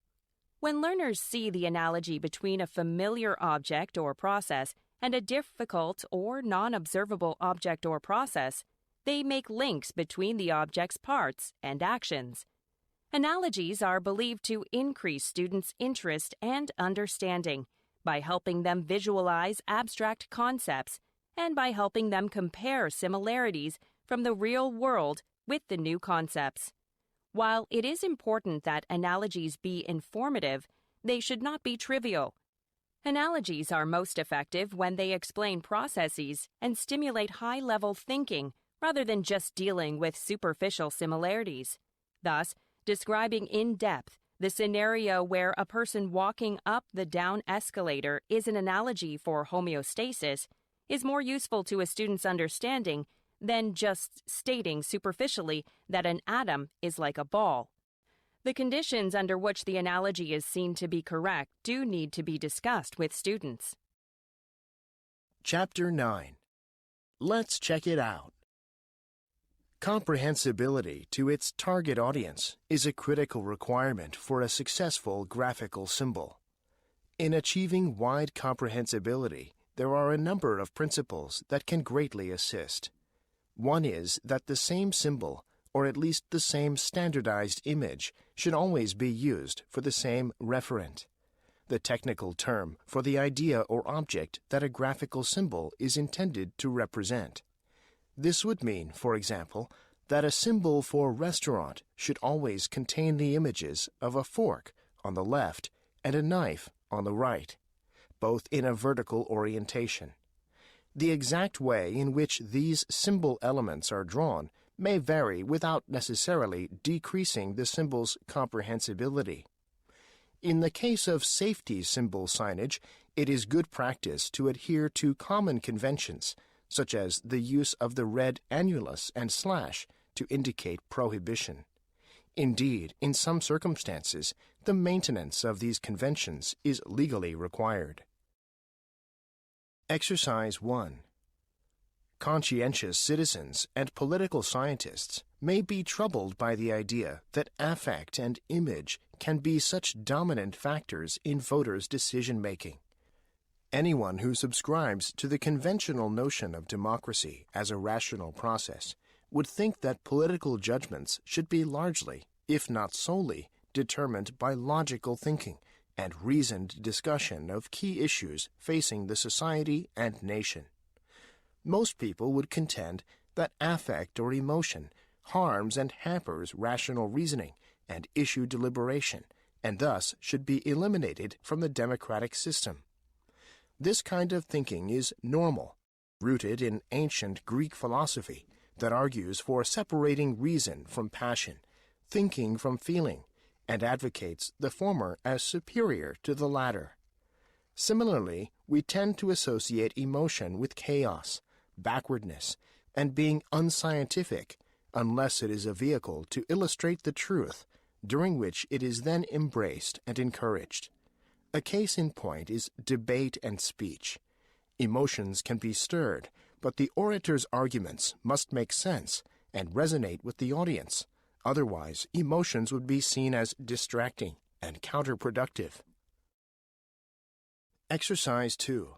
When learners see the analogy between a familiar object or process and a difficult or non-observable object or process, they make links between the object's parts and actions. Analogies are believed to increase students' interest and understanding by helping them visualize abstract concepts and by helping them compare similarities from the real world with the new concepts. While it is important that analogies be informative, they should not be trivial. Analogies are most effective when they explain processes and stimulate high-level thinking rather than just dealing with superficial similarities. Thus, describing in depth the scenario where a person walking up the down escalator is an analogy for homeostasis is more useful to a student's understanding than just stating superficially that an atom is like a ball. The conditions under which the analogy is seen to be correct do need to be discussed with students. Chapter 9. Let's check it out. Comprehensibility to its target audience is a critical requirement for a successful graphical symbol. In achieving wide comprehensibility, there are a number of principles that can greatly assist. One is that the same symbol, or at least the same standardized image, should always be used for the same referent, the technical term for the idea or object that a graphical symbol is intended to represent. This would mean, for example, that a symbol for restaurant should always contain the images of a fork on the left and a knife on the right, both in a vertical orientation. The exact way in which these symbol elements are drawn may vary without necessarily decreasing the symbol's comprehensibility. In the case of safety symbol signage, it is good practice to adhere to common conventions, such as the use of the red annulus and slash to indicate prohibition. Indeed, in some circumstances, the maintenance of these conventions is legally required. Exercise 1. Conscientious citizens and political scientists may be troubled by the idea that affect and image can be such dominant factors in voters' decision-making. Anyone who subscribes to the conventional notion of democracy as a rational process would think that political judgments should be largely, if not solely, determined by logical thinking and reasoned discussion of key issues facing the society and nation. Most people would contend that affect or emotion harms and hampers rational reasoning and issue deliberation, and thus should be eliminated from the democratic system. This kind of thinking is normal, rooted in ancient Greek philosophy that argues for separating reason from passion, thinking from feeling, and advocates the former as superior to the latter. Similarly, we tend to associate emotion with chaos, backwardness, and being unscientific unless it is a vehicle to illustrate the truth, during which it is then embraced and encouraged. A case in point is debate and speech. Emotions can be stirred, but the orator's arguments must make sense and resonate with the audience. Otherwise, emotions would be seen as distracting and counterproductive. Exercise 2.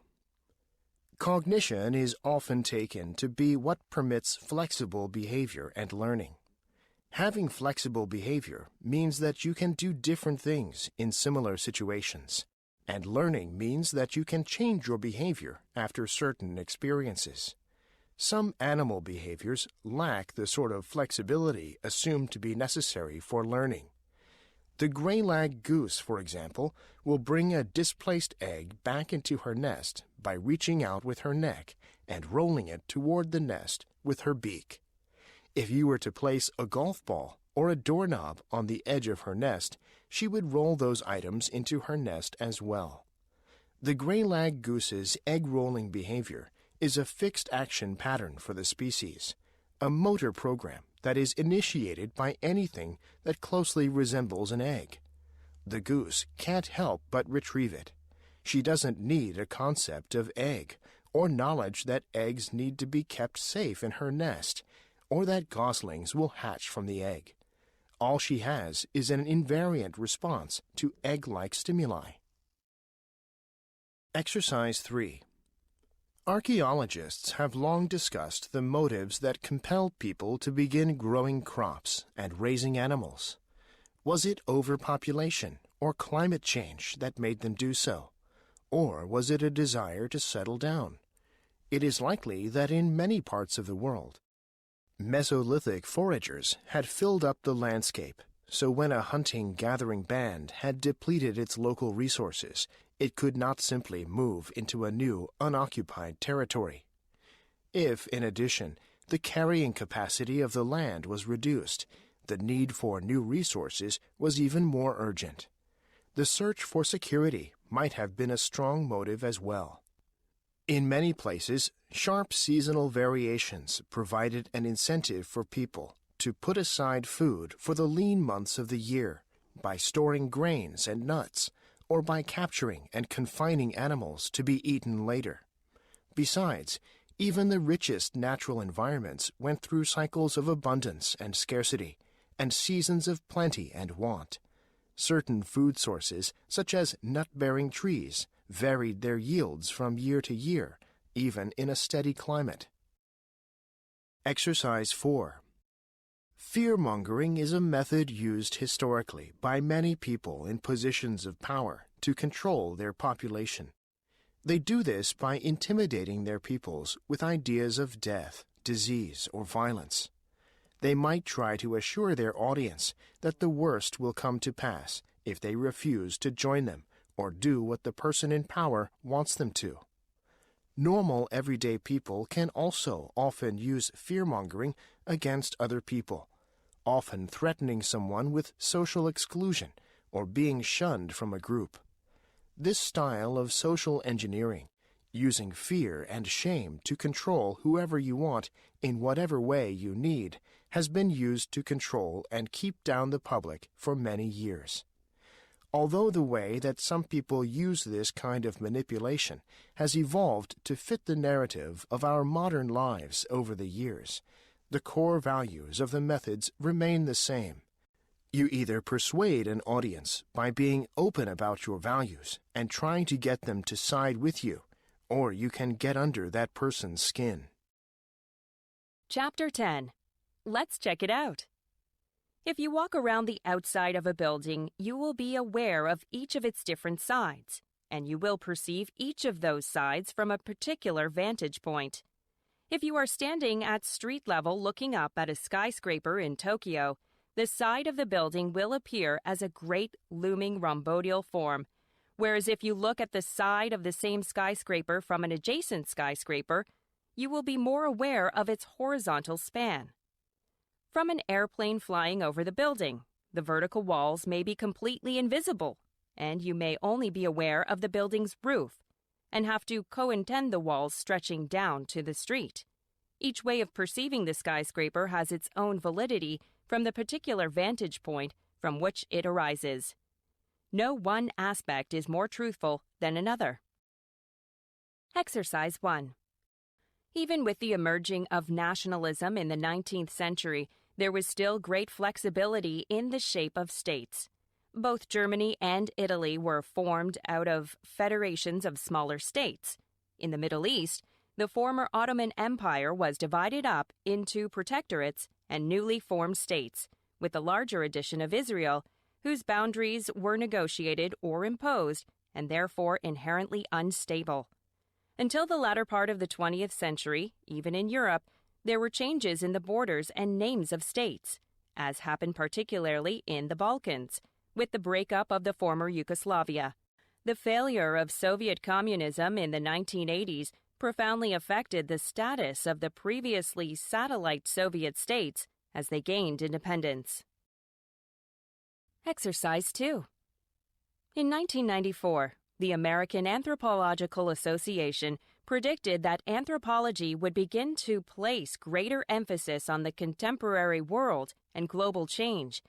Cognition is often taken to be what permits flexible behavior and learning. Having flexible behavior means that you can do different things in similar situations, and learning means that you can change your behavior after certain experiences. Some animal behaviors lack the sort of flexibility assumed to be necessary for learning. The gray-lag goose, for example, will bring a displaced egg back into her nest by reaching out with her neck and rolling it toward the nest with her beak. If you were to place a golf ball or a doorknob on the edge of her nest, she would roll those items into her nest as well. The gray-lag goose's egg-rolling behavior is a fixed action pattern for the species, a motor program that is initiated by anything that closely resembles an egg. The goose can't help but retrieve it. She doesn't need a concept of egg or knowledge that eggs need to be kept safe in her nest or that goslings will hatch from the egg. All she has is an invariant response to egg-like stimuli. Exercise 3. Archaeologists have long discussed the motives that compelled people to begin growing crops and raising animals. Was it overpopulation or climate change that made them do so? Or was it a desire to settle down? It is likely that in many parts of the world, Mesolithic foragers had filled up the landscape, so when a hunting-gathering band had depleted its local resources, it could not simply move into a new, unoccupied territory. If, in addition, the carrying capacity of the land was reduced, the need for new resources was even more urgent. The search for security might have been a strong motive as well. In many places, sharp seasonal variations provided an incentive for people to put aside food for the lean months of the year by storing grains and nuts, or by capturing and confining animals to be eaten later. Besides, even the richest natural environments went through cycles of abundance and scarcity, and seasons of plenty and want. Certain food sources, such as nut-bearing trees, varied their yields from year to year, even in a steady climate. Exercise 4. Fear-mongering is a method used historically by many people in positions of power to control their population. They do this by intimidating their peoples with ideas of death, disease, or violence. They might try to assure their audience that the worst will come to pass if they refuse to join them or do what the person in power wants them to. Normal everyday people can also often use fear-mongering against other people, often threatening someone with social exclusion or being shunned from a group. This style of social engineering, using fear and shame to control whoever you want in whatever way you need, has been used to control and keep down the public for many years. Although the way that some people use this kind of manipulation has evolved to fit the narrative of our modern lives over the years, the core values of the methods remain the same. You either persuade an audience by being open about your values and trying to get them to side with you, or you can get under that person's skin. Chapter 10. Let's check it out. If you walk around the outside of a building, you will be aware of each of its different sides, and you will perceive each of those sides from a particular vantage point. If you are standing at street level looking up at a skyscraper in Tokyo, the side of the building will appear as a great looming rhomboidal form, whereas if you look at the side of the same skyscraper from an adjacent skyscraper, you will be more aware of its horizontal span. From an airplane flying over the building, the vertical walls may be completely invisible, and you may only be aware of the building's roof and have to co-intend the walls stretching down to the street. Each way of perceiving the skyscraper has its own validity from the particular vantage point from which it arises. No one aspect is more truthful than another. Exercise 1. Even with the emerging of nationalism in the 19th century, there was still great flexibility in the shape of states. Both Germany and Italy were formed out of federations of smaller states. In the Middle East, the former Ottoman Empire was divided up into protectorates and newly formed states, with the larger addition of Israel, whose boundaries were negotiated or imposed and therefore inherently unstable. Until the latter part of the 20th century, even in Europe, there were changes in the borders and names of states, as happened particularly in the Balkans, with the breakup of the former Yugoslavia. The failure of Soviet communism in the 1980s profoundly affected the status of the previously satellite Soviet states as they gained independence. Exercise 2. In 1994, the American Anthropological Association predicted that anthropology would begin to place greater emphasis on the contemporary world and global change,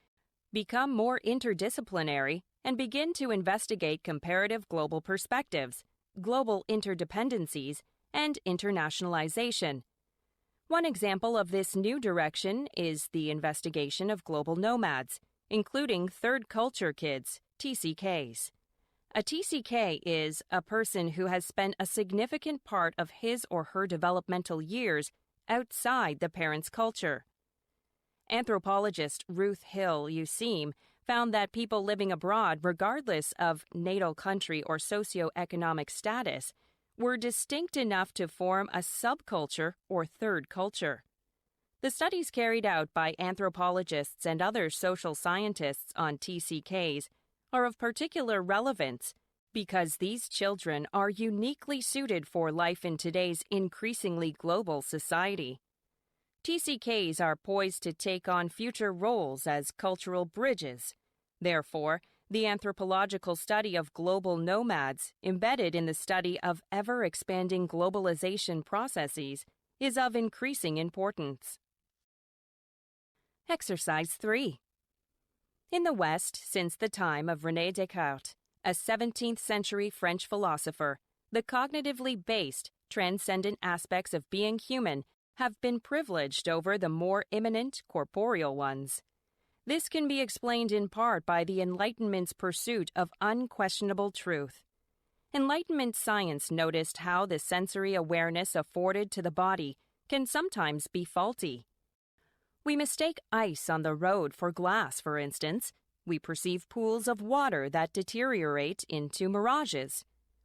become more interdisciplinary, and begin to investigate comparative global perspectives, global interdependencies, and internationalization. One example of this new direction is the investigation of global nomads, including third culture kids, TCKs. A TCK is a person who has spent a significant part of his or her developmental years outside the parent's culture. Anthropologist Ruth Hill Useem found that people living abroad, regardless of natal country or socioeconomic status, were distinct enough to form a subculture or third culture. The studies carried out by anthropologists and other social scientists on TCKs are of particular relevance because these children are uniquely suited for life in today's increasingly global society. TCKs are poised to take on future roles as cultural bridges. Therefore, the anthropological study of global nomads, embedded in the study of ever-expanding globalization processes, is of increasing importance. Exercise 3. In the West, since the time of René Descartes, a 17th-century French philosopher, the cognitively based, transcendent aspects of being human have been privileged over the more immanent, corporeal ones. This can be explained in part by the Enlightenment's pursuit of unquestionable truth. Enlightenment science noticed how the sensory awareness afforded to the body can sometimes be faulty. We mistake ice on the road for glass, for instance. We perceive pools of water that deteriorate into mirages.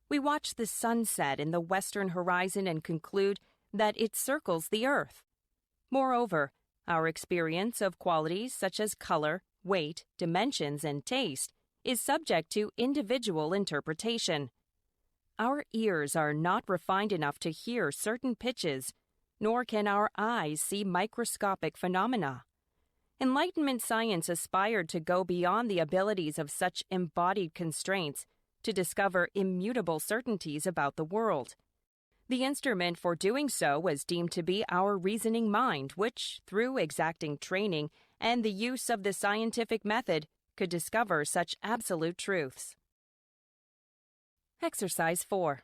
We watch the sunset in the western horizon and conclude that it circles the earth. Moreover, our experience of qualities such as color, weight, dimensions, and taste is subject to individual interpretation. Our ears are not refined enough to hear certain pitches, nor can our eyes see microscopic phenomena. Enlightenment science aspired to go beyond the abilities of such embodied constraints to discover immutable certainties about the world. The instrument for doing so was deemed to be our reasoning mind, which, through exacting training and the use of the scientific method, could discover such absolute truths. Exercise 4.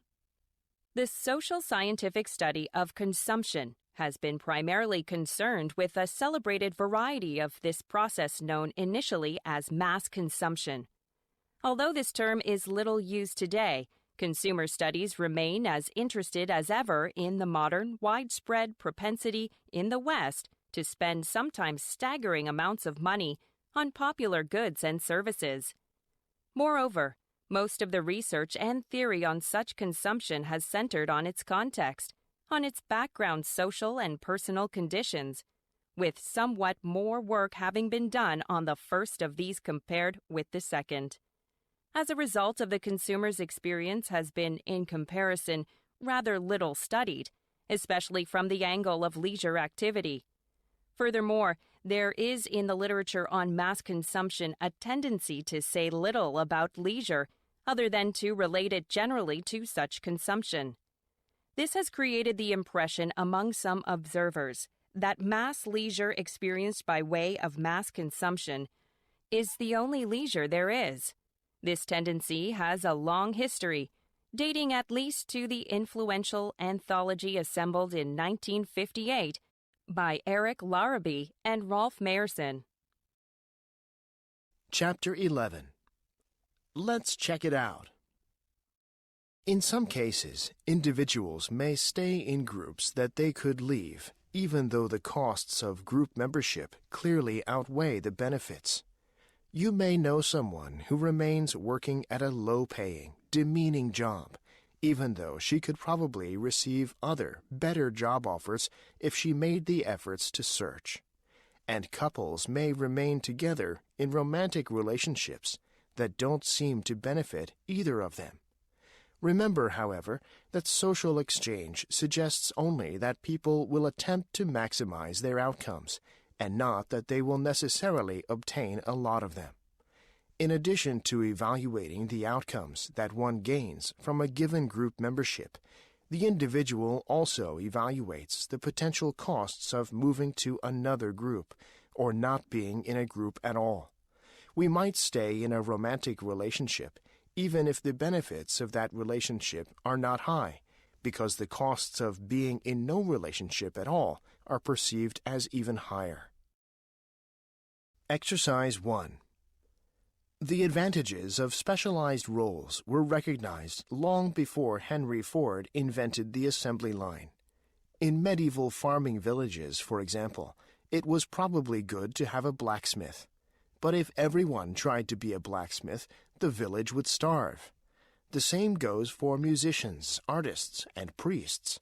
The social scientific study of consumption has been primarily concerned with a celebrated variety of this process known initially as mass consumption. Although this term is little used today, consumer studies remain as interested as ever in the modern, widespread propensity in the West to spend sometimes staggering amounts of money on popular goods and services. Moreover, most of the research and theory on such consumption has centered on its context, on its background social and personal conditions, with somewhat more work having been done on the first of these compared with the second. As a result of the consumer's experience has been, in comparison, rather little studied, especially from the angle of leisure activity. Furthermore, there is in the literature on mass consumption a tendency to say little about leisure other than to relate it generally to such consumption. This has created the impression among some observers that mass leisure experienced by way of mass consumption is the only leisure there is. This tendency has a long history, dating at least to the influential anthology assembled in 1958 by Eric Larrabee and Rolf Mayerson. Chapter 11. Let's check it out. In some cases, individuals may stay in groups that they could leave, even though the costs of group membership clearly outweigh the benefits. You may know someone who remains working at a low-paying, demeaning job, even though she could probably receive other, better job offers if she made the efforts to search. And couples may remain together in romantic relationships that don't seem to benefit either of them. Remember, however, that social exchange suggests only that people will attempt to maximize their outcomes, and not that they will necessarily obtain a lot of them. In addition to evaluating the outcomes that one gains from a given group membership, the individual also evaluates the potential costs of moving to another group or not being in a group at all. We might stay in a romantic relationship even if the benefits of that relationship are not high, because the costs of being in no relationship at all are perceived as even higher. Exercise 1. The advantages of specialized roles were recognized long before Henry Ford invented the assembly line. In medieval farming villages, for example, it was probably good to have a blacksmith. But if everyone tried to be a blacksmith, the village would starve. The same goes for musicians, artists, and priests.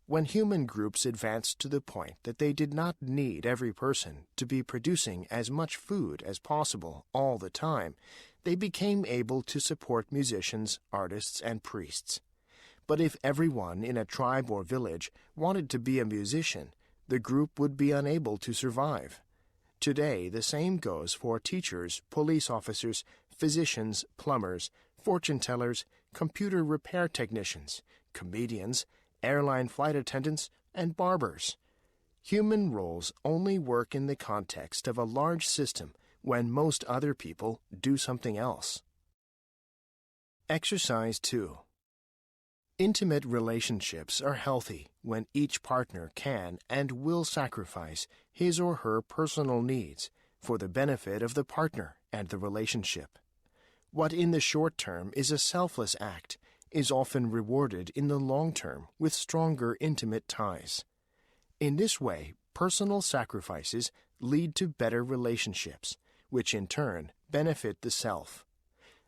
When human groups advanced to the point that they did not need every person to be producing as much food as possible all the time, they became able to support musicians, artists, and priests. But if everyone in a tribe or village wanted to be a musician, the group would be unable to survive. Today, the same goes for teachers, police officers, physicians, plumbers, fortune tellers, computer repair technicians, comedians, airline flight attendants, and barbers. Human roles only work in the context of a large system when most other people do something else. Exercise 2. Intimate relationships are healthy when each partner can and will sacrifice his or her personal needs for the benefit of the partner and the relationship. What in the short term is a selfless act is often rewarded in the long term with stronger intimate ties. In this way, personal sacrifices lead to better relationships, which in turn benefit the self.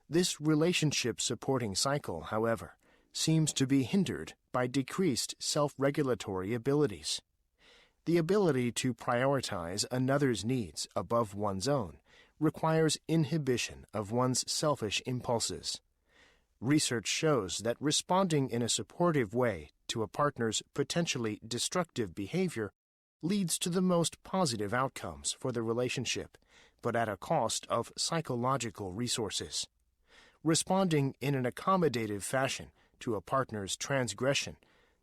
This relationship-supporting cycle, however, seems to be hindered by decreased self-regulatory abilities. The ability to prioritize another's needs above one's own requires inhibition of one's selfish impulses. Research shows that responding in a supportive way to a partner's potentially destructive behavior leads to the most positive outcomes for the relationship, but at a cost of psychological resources. Responding in an accommodative fashion to a partner's transgression,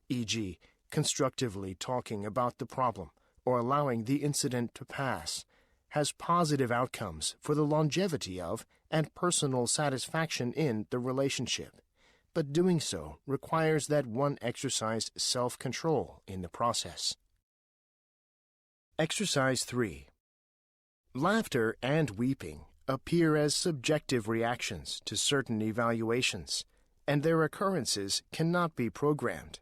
e.g., constructively talking about the problem or allowing the incident to pass, has positive outcomes for the longevity of and personal satisfaction in the relationship, but doing so requires that one exercise self-control in the process. Exercise 3. Laughter and weeping appear as subjective reactions to certain evaluations, and their occurrences cannot be programmed.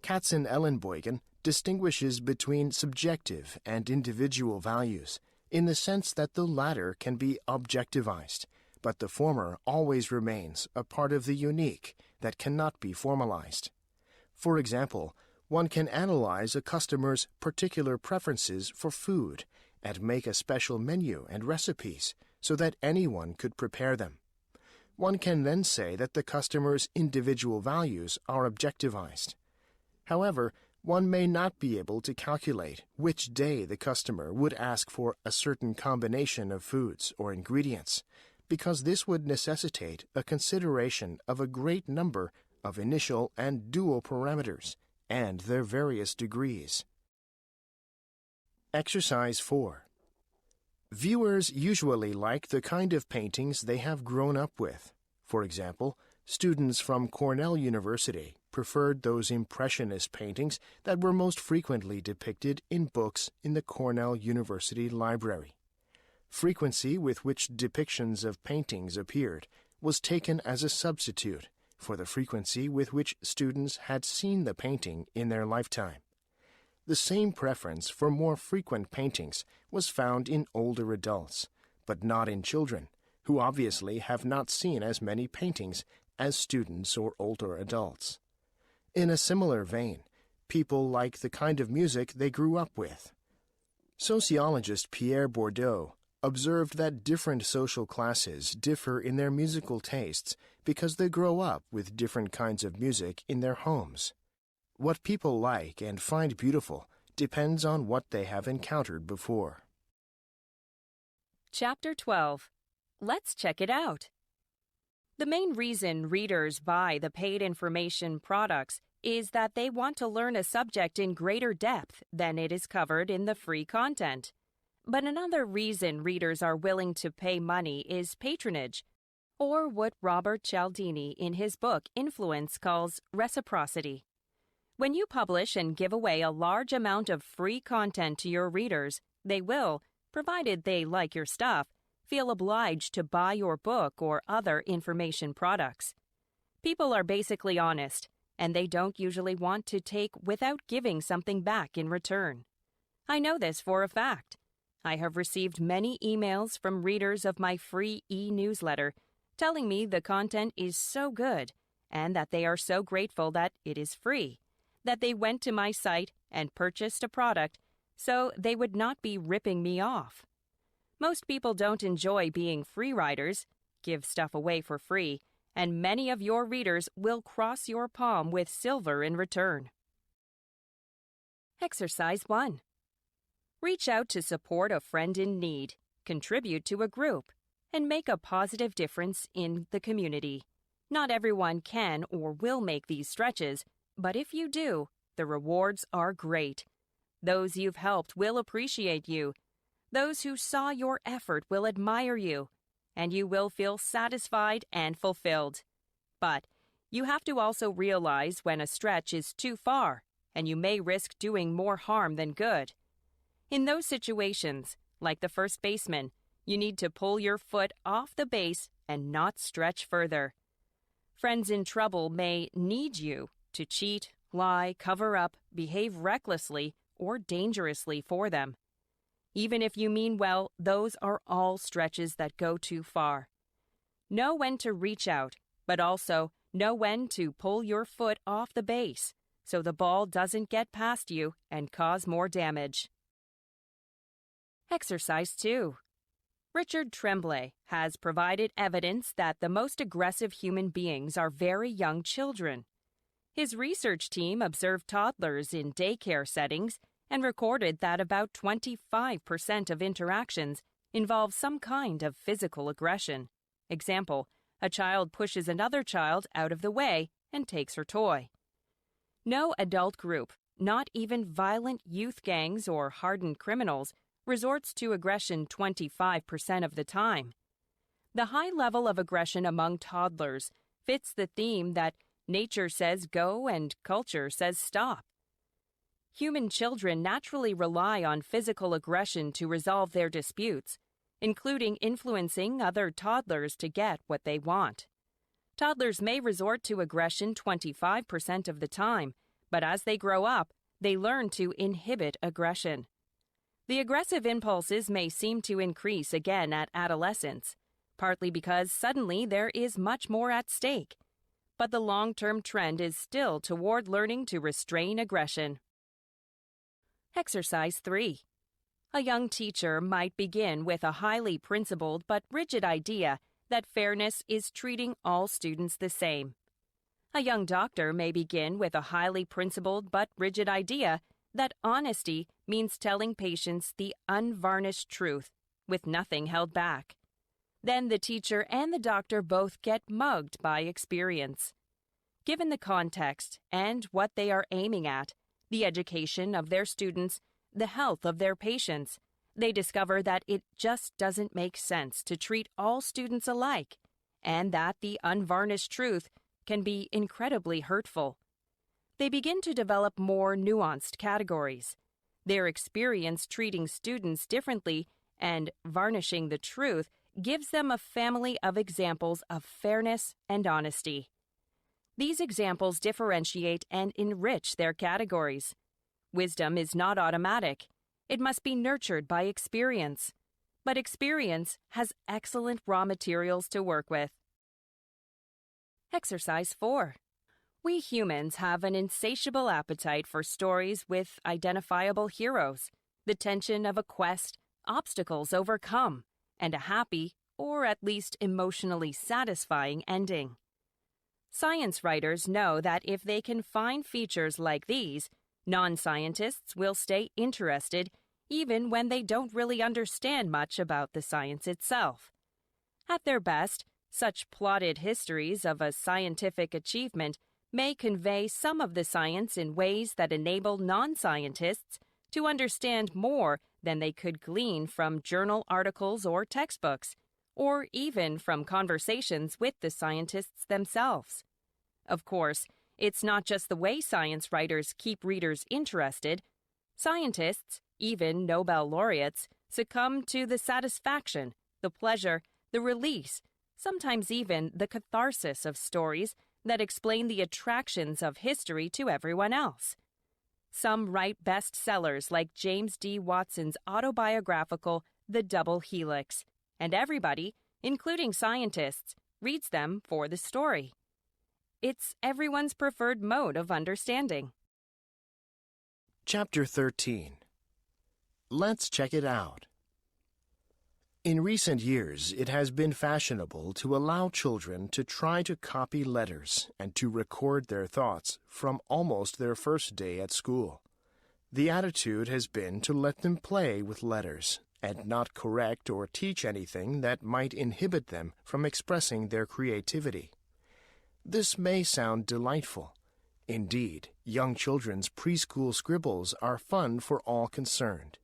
Katzenelnbogen distinguishes between subjective and individual values in the sense that the latter can be objectivized, but the former always remains a part of the unique that cannot be formalized. For example, one can analyze a customer's particular preferences for food and make a special menu and recipes so that anyone could prepare them. One can then say that the customer's individual values are objectivized. However, one may not be able to calculate which day the customer would ask for a certain combination of foods or ingredients, because this would necessitate a consideration of a great number of initial and dual parameters and their various degrees. Exercise 4. Viewers usually like the kind of paintings they have grown up with. For example, students from Cornell University preferred those Impressionist paintings that were most frequently depicted in books in the Cornell University Library. Frequency with which depictions of paintings appeared was taken as a substitute for the frequency with which students had seen the painting in their lifetime. The same preference for more frequent paintings was found in older adults, but not in children, who obviously have not seen as many paintings as students or older adults. In a similar vein, people like the kind of music they grew up with. Sociologist Pierre Bourdieu observed that different social classes differ in their musical tastes because they grow up with different kinds of music in their homes. What people like and find beautiful depends on what they have encountered before. Chapter 12. Let's check it out. The main reason readers buy the paid information products is that they want to learn a subject in greater depth than it is covered in the free content. But another reason readers are willing to pay money is patronage, or what Robert Cialdini in his book Influence calls reciprocity. When you publish and give away a large amount of free content to your readers, they will, provided they like your stuff, feel obliged to buy your book or other information products. People are basically honest, and they don't usually want to take without giving something back in return. I know this for a fact. I have received many emails from readers of my free e-newsletter telling me the content is so good and that they are so grateful that it is free, that they went to my site and purchased a product so they would not be ripping me off. Most people don't enjoy being free riders, give stuff away for free, and many of your readers will cross your palm with silver in return. Exercise 1. Reach out to support a friend in need, contribute to a group, and make a positive difference in the community. Not everyone can or will make these stretches, but if you do, the rewards are great. Those you've helped will appreciate you. Those who saw your effort will admire you, and you will feel satisfied and fulfilled. But you have to also realize when a stretch is too far, and you may risk doing more harm than good. In those situations, like the first baseman, you need to pull your foot off the base and not stretch further. Friends in trouble may need you to cheat, lie, cover up, behave recklessly, or dangerously for them. Even if you mean well, those are all stretches that go too far. Know when to reach out, but also know when to pull your foot off the base so the ball doesn't get past you and cause more damage. Exercise 2. Richard Tremblay has provided evidence that the most aggressive human beings are very young children. His research team observed toddlers in daycare settings and recorded that about 25% of interactions involve some kind of physical aggression. Example, a child pushes another child out of the way and takes her toy. No adult group, not even violent youth gangs or hardened criminals, resorts to aggression 25% of the time. The high level of aggression among toddlers fits the theme that nature says go and culture says stop. Human children naturally rely on physical aggression to resolve their disputes, including influencing other toddlers to get what they want. Toddlers may resort to aggression 25% of the time, but as they grow up, they learn to inhibit aggression. The aggressive impulses may seem to increase again at adolescence, partly because suddenly there is much more at stake. But the long-term trend is still toward learning to restrain aggression. Exercise 3. A young teacher might begin with a highly principled but rigid idea that fairness is treating all students the same. A young doctor may begin with a highly principled but rigid idea that honesty means telling patients the unvarnished truth, with nothing held back. Then the teacher and the doctor both get mugged by experience. Given the context and what they are aiming at, the education of their students, the health of their patients, they discover that it just doesn't make sense to treat all students alike, and that the unvarnished truth can be incredibly hurtful. They begin to develop more nuanced categories. Their experience treating students differently and varnishing the truth gives them a family of examples of fairness and honesty. These examples differentiate and enrich their categories. Wisdom is not automatic. It must be nurtured by experience. But experience has excellent raw materials to work with. Exercise 4. We humans have an insatiable appetite for stories with identifiable heroes, the tension of a quest, obstacles overcome, and a happy, or at least emotionally satisfying ending. Science writers know that if they can find features like these, non-scientists will stay interested even when they don't really understand much about the science itself. At their best, such plotted histories of a scientific achievement may convey some of the science in ways that enable non-scientists to understand more than they could glean from journal articles or textbooks, or even from conversations with the scientists themselves. Of course, it's not just the way science writers keep readers interested. Scientists, even Nobel laureates, succumb to the satisfaction, the pleasure, the release, sometimes even the catharsis of stories that explain the attractions of history to everyone else. Some write bestsellers like James D. Watson's autobiographical The Double Helix, and everybody, including scientists, reads them for the story. It's everyone's preferred mode of understanding. Chapter 13. Let's check it out. In recent years, it has been fashionable to allow children to try to copy letters and to record their thoughts from almost their first day at school. The attitude has been to let them play with letters and not correct or teach anything that might inhibit them from expressing their creativity. This may sound delightful. Indeed, young children's preschool scribbles are fun for all concerned.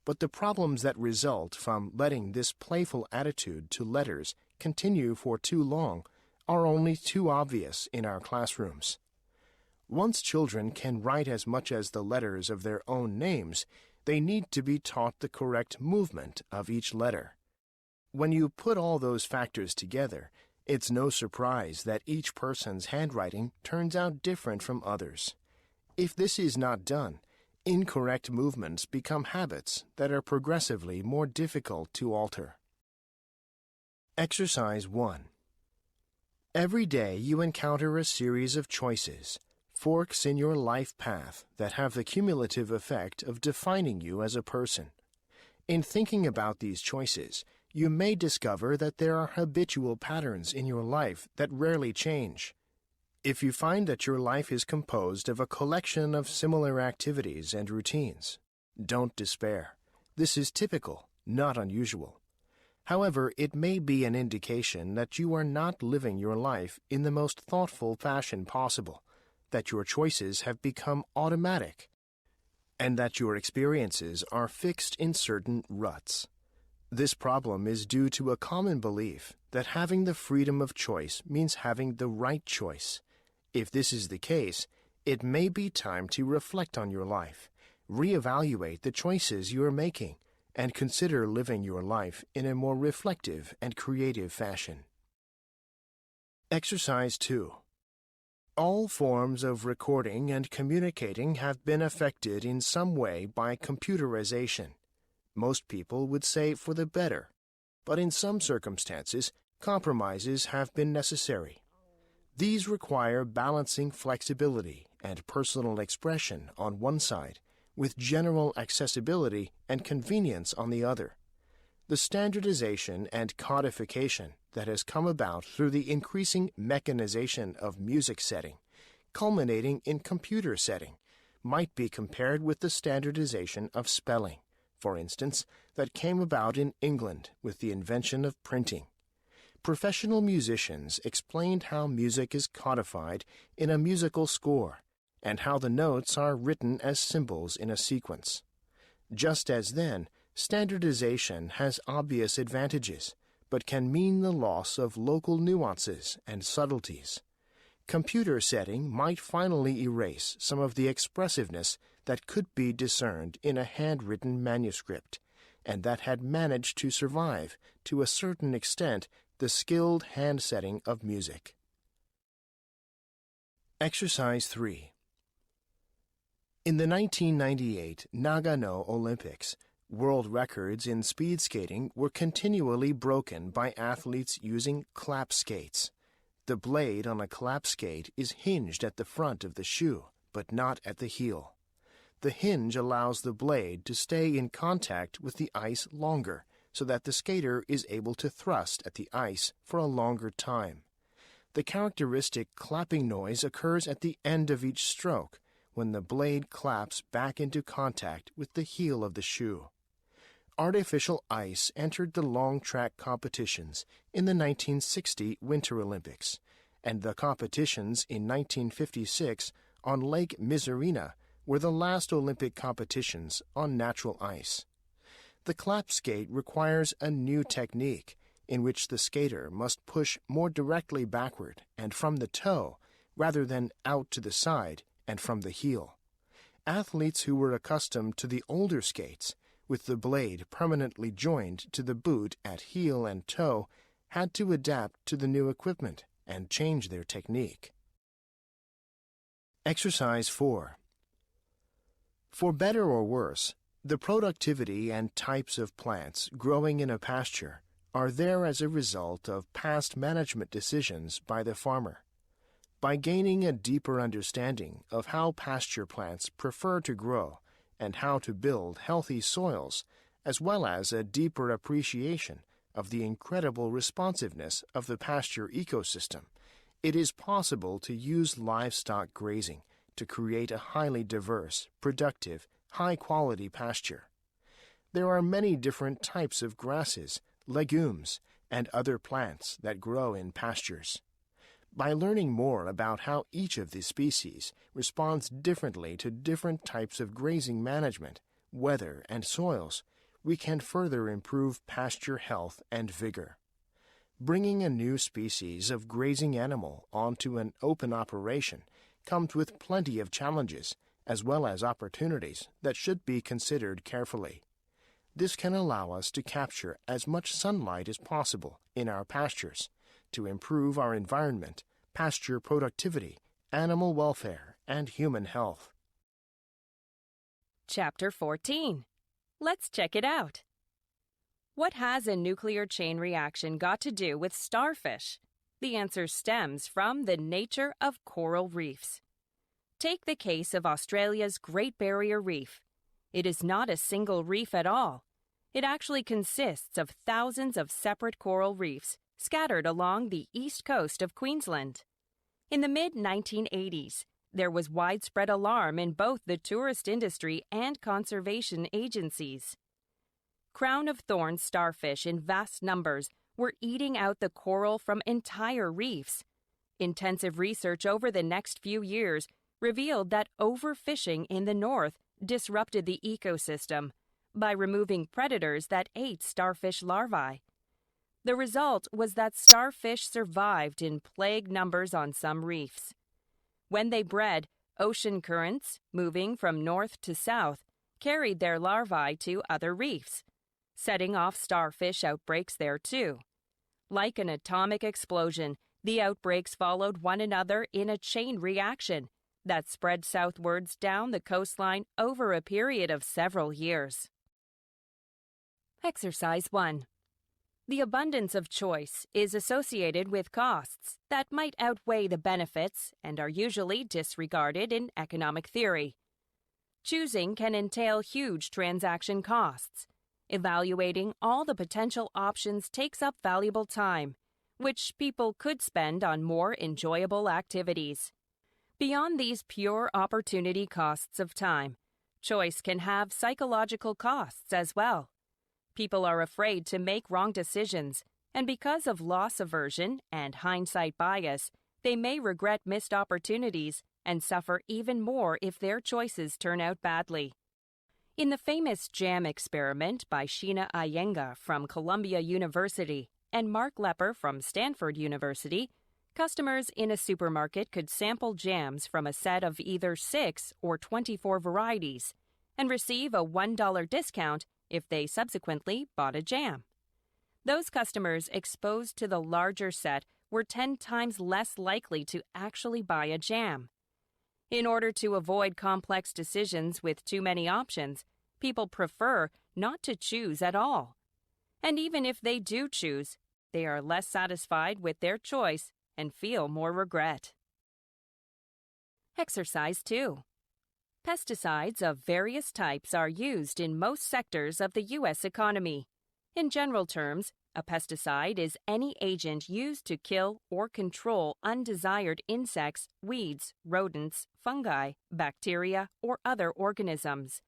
But the problems that result from letting this playful attitude to letters continue for too long are only too obvious in our classrooms. Once children can write as much as the letters of their own names, they need to be taught the correct movement of each letter. When you put all those factors together, it's no surprise that each person's handwriting turns out different from others. If this is not done, incorrect movements become habits that are progressively more difficult to alter. Exercise 1. Every day you encounter a series of choices, forks in your life path that have the cumulative effect of defining you as a person. In thinking about these choices, you may discover that there are habitual patterns in your life that rarely change. If you find that your life is composed of a collection of similar activities and routines, don't despair. This is typical, not unusual. However, it may be an indication that you are not living your life in the most thoughtful fashion possible, that your choices have become automatic, and that your experiences are fixed in certain ruts. This problem is due to a common belief that having the freedom of choice means having the right choice. If this is the case, it may be time to reflect on your life, reevaluate the choices you are making, and consider living your life in a more reflective and creative fashion. Exercise 2. All forms of recording and communicating have been affected in some way by computerization. Most people would say for the better, but in some circumstances, compromises have been necessary. These require balancing flexibility and personal expression on one side with general accessibility and convenience on the other. The standardization and codification that has come about through the increasing mechanization of music setting, culminating in computer setting, might be compared with the standardization of spelling, for instance, that came about in England with the invention of printing. Professional musicians explained how music is codified in a musical score and how the notes are written as symbols in a sequence. Just as then, standardization has obvious advantages, but can mean the loss of local nuances and subtleties. Computer setting might finally erase some of the expressiveness that could be discerned in a handwritten manuscript, and that had managed to survive, to a certain extent, the skilled hand setting of music. Exercise 3. In the 1998 Nagano Olympics, world records in speed skating were continually broken by athletes using clap skates. The blade on a clap skate is hinged at the front of the shoe, but not at the heel. The hinge allows the blade to stay in contact with the ice longer, so that the skater is able to thrust at the ice for a longer time. The characteristic clapping noise occurs at the end of each stroke, when the blade claps back into contact with the heel of the shoe. Artificial ice entered the long track competitions in the 1960 Winter Olympics, and the competitions in 1956 on Lake Misurina were the last Olympic competitions on natural ice. The clap skate requires a new technique in which the skater must push more directly backward and from the toe rather than out to the side and from the heel. Athletes who were accustomed to the older skates, with the blade permanently joined to the boot at heel and toe, had to adapt to the new equipment and change their technique. Exercise 4. For better or worse, the productivity and types of plants growing in a pasture are there as a result of past management decisions by the farmer. By gaining a deeper understanding of how pasture plants prefer to grow and how to build healthy soils, as well as a deeper appreciation of the incredible responsiveness of the pasture ecosystem, it is possible to use livestock grazing to create a highly diverse, productive, high-quality pasture. There are many different types of grasses, legumes, and other plants that grow in pastures. By learning more about how each of these species responds differently to different types of grazing management, weather, and soils, we can further improve pasture health and vigor. Bringing a new species of grazing animal onto an open operation comes with plenty of challenges as well as opportunities that should be considered carefully. This can allow us to capture as much sunlight as possible in our pastures to improve our environment, pasture productivity, animal welfare, and human health. Chapter 14. Let's check it out. What has a nuclear chain reaction got to do with starfish? The answer stems from the nature of coral reefs. Take the case of Australia's Great Barrier Reef. It is not a single reef at all. It actually consists of thousands of separate coral reefs scattered along the east coast of Queensland. In the mid-1980s, there was widespread alarm in both the tourist industry and conservation agencies. Crown-of-thorns starfish in vast numbers were eating out the coral from entire reefs. Intensive research over the next few years revealed that overfishing in the north disrupted the ecosystem by removing predators that ate starfish larvae. The result was that starfish survived in plague numbers on some reefs. When they bred, ocean currents, moving from north to south, carried their larvae to other reefs, setting off starfish outbreaks there too. Like an atomic explosion, the outbreaks followed one another in a chain reaction that spread southwards down the coastline over a period of several years. Exercise 1. The abundance of choice is associated with costs that might outweigh the benefits and are usually disregarded in economic theory. Choosing can entail huge transaction costs. Evaluating all the potential options takes up valuable time, which people could spend on more enjoyable activities. Beyond these pure opportunity costs of time, choice can have psychological costs as well. People are afraid to make wrong decisions, and because of loss aversion and hindsight bias, they may regret missed opportunities and suffer even more if their choices turn out badly. In the famous jam experiment by Sheena Iyengar from Columbia University and Mark Lepper from Stanford University, customers in a supermarket could sample jams from a set of either 6 or 24 varieties and receive a $1 discount if they subsequently bought a jam. Those customers exposed to the larger set were 10 times less likely to actually buy a jam. In order to avoid complex decisions with too many options, people prefer not to choose at all. And even if they do choose, they are less satisfied with their choice and feel more regret. Exercise 2. Pesticides of various types are used in most sectors of the U.S. economy. In general terms, a pesticide is any agent used to kill or control undesired insects, weeds, rodents, fungi, bacteria, or other organisms.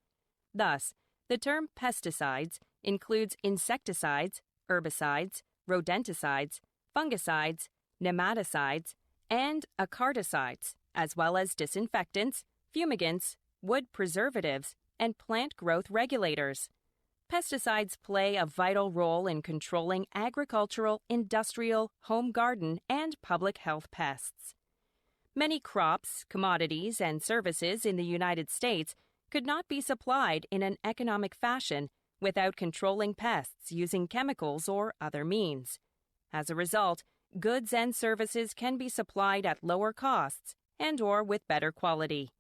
Thus, the term pesticides includes insecticides, herbicides, rodenticides, fungicides, nematicides, and acaricides, as well as disinfectants, fumigants, wood preservatives, and plant growth regulators. Pesticides play a vital role in controlling agricultural, industrial, home garden, and public health pests. Many crops, commodities, and services in the United States could not be supplied in an economic fashion without controlling pests using chemicals or other means. As a result, goods and services can be supplied at lower costs and/or with better quality.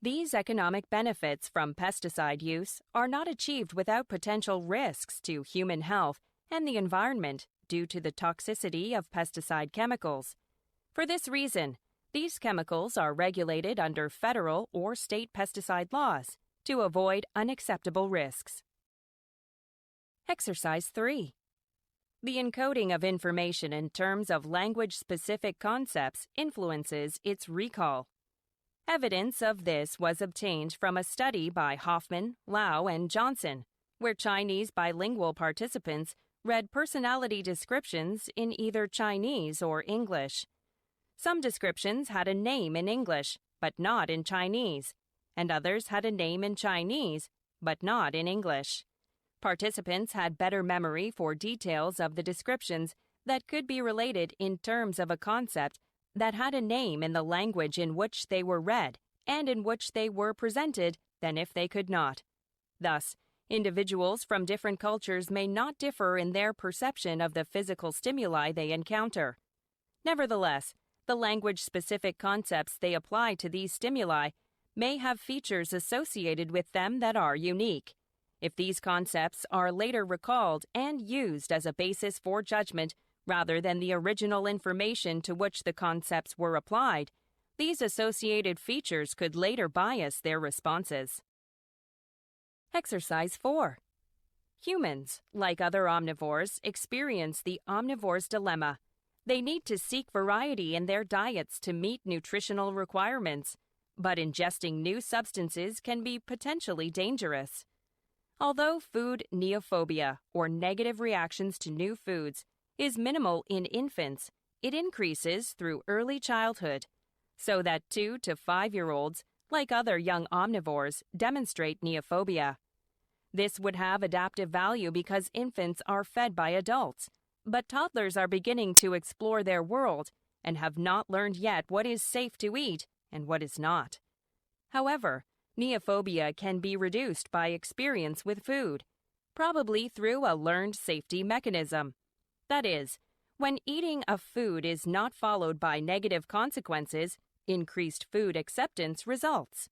These economic benefits from pesticide use are not achieved without potential risks to human health and the environment due to the toxicity of pesticide chemicals. For this reason, these chemicals are regulated under federal or state pesticide laws to avoid unacceptable risks. Exercise 3. The encoding of information in terms of language-specific concepts influences its recall. Evidence of this was obtained from a study by Hoffman, Lau, and Johnson, where Chinese bilingual participants read personality descriptions in either Chinese or English. Some descriptions had a name in English, but not in Chinese, and others had a name in Chinese, but not in English. Participants had better memory for details of the descriptions that could be related in terms of a concept that had a name in the language in which they were read and in which they were presented than if they could not. Thus, individuals from different cultures may not differ in their perception of the physical stimuli they encounter. Nevertheless, the language-specific concepts they apply to these stimuli may have features associated with them that are unique. If these concepts are later recalled and used as a basis for judgment rather than the original information to which the concepts were applied, these associated features could later bias their responses. Exercise 4. Humans, like other omnivores, experience the omnivore's dilemma. They need to seek variety in their diets to meet nutritional requirements, but ingesting new substances can be potentially dangerous. Although food neophobia, or negative reactions to new foods, is minimal in infants, it increases through early childhood, so that 2 to 5-year-olds, like other young omnivores, demonstrate neophobia. This would have adaptive value because infants are fed by adults, but toddlers are beginning to explore their world and have not learned yet what is safe to eat and what is not. However, neophobia can be reduced by experience with food, probably through a learned safety mechanism. That is, when eating a food is not followed by negative consequences, increased food acceptance results.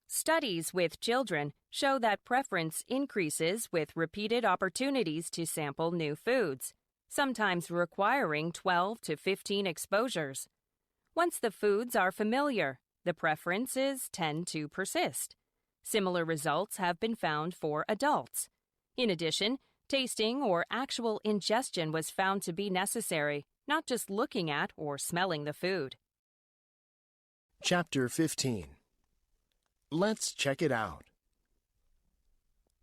Studies with children show that preference increases with repeated opportunities to sample new foods, sometimes requiring 12 to 15 exposures. Once the foods are familiar, the preferences tend to persist. Similar results have been found for adults. In addition, tasting or actual ingestion was found to be necessary, not just looking at or smelling the food. Chapter 15. Let's check it out.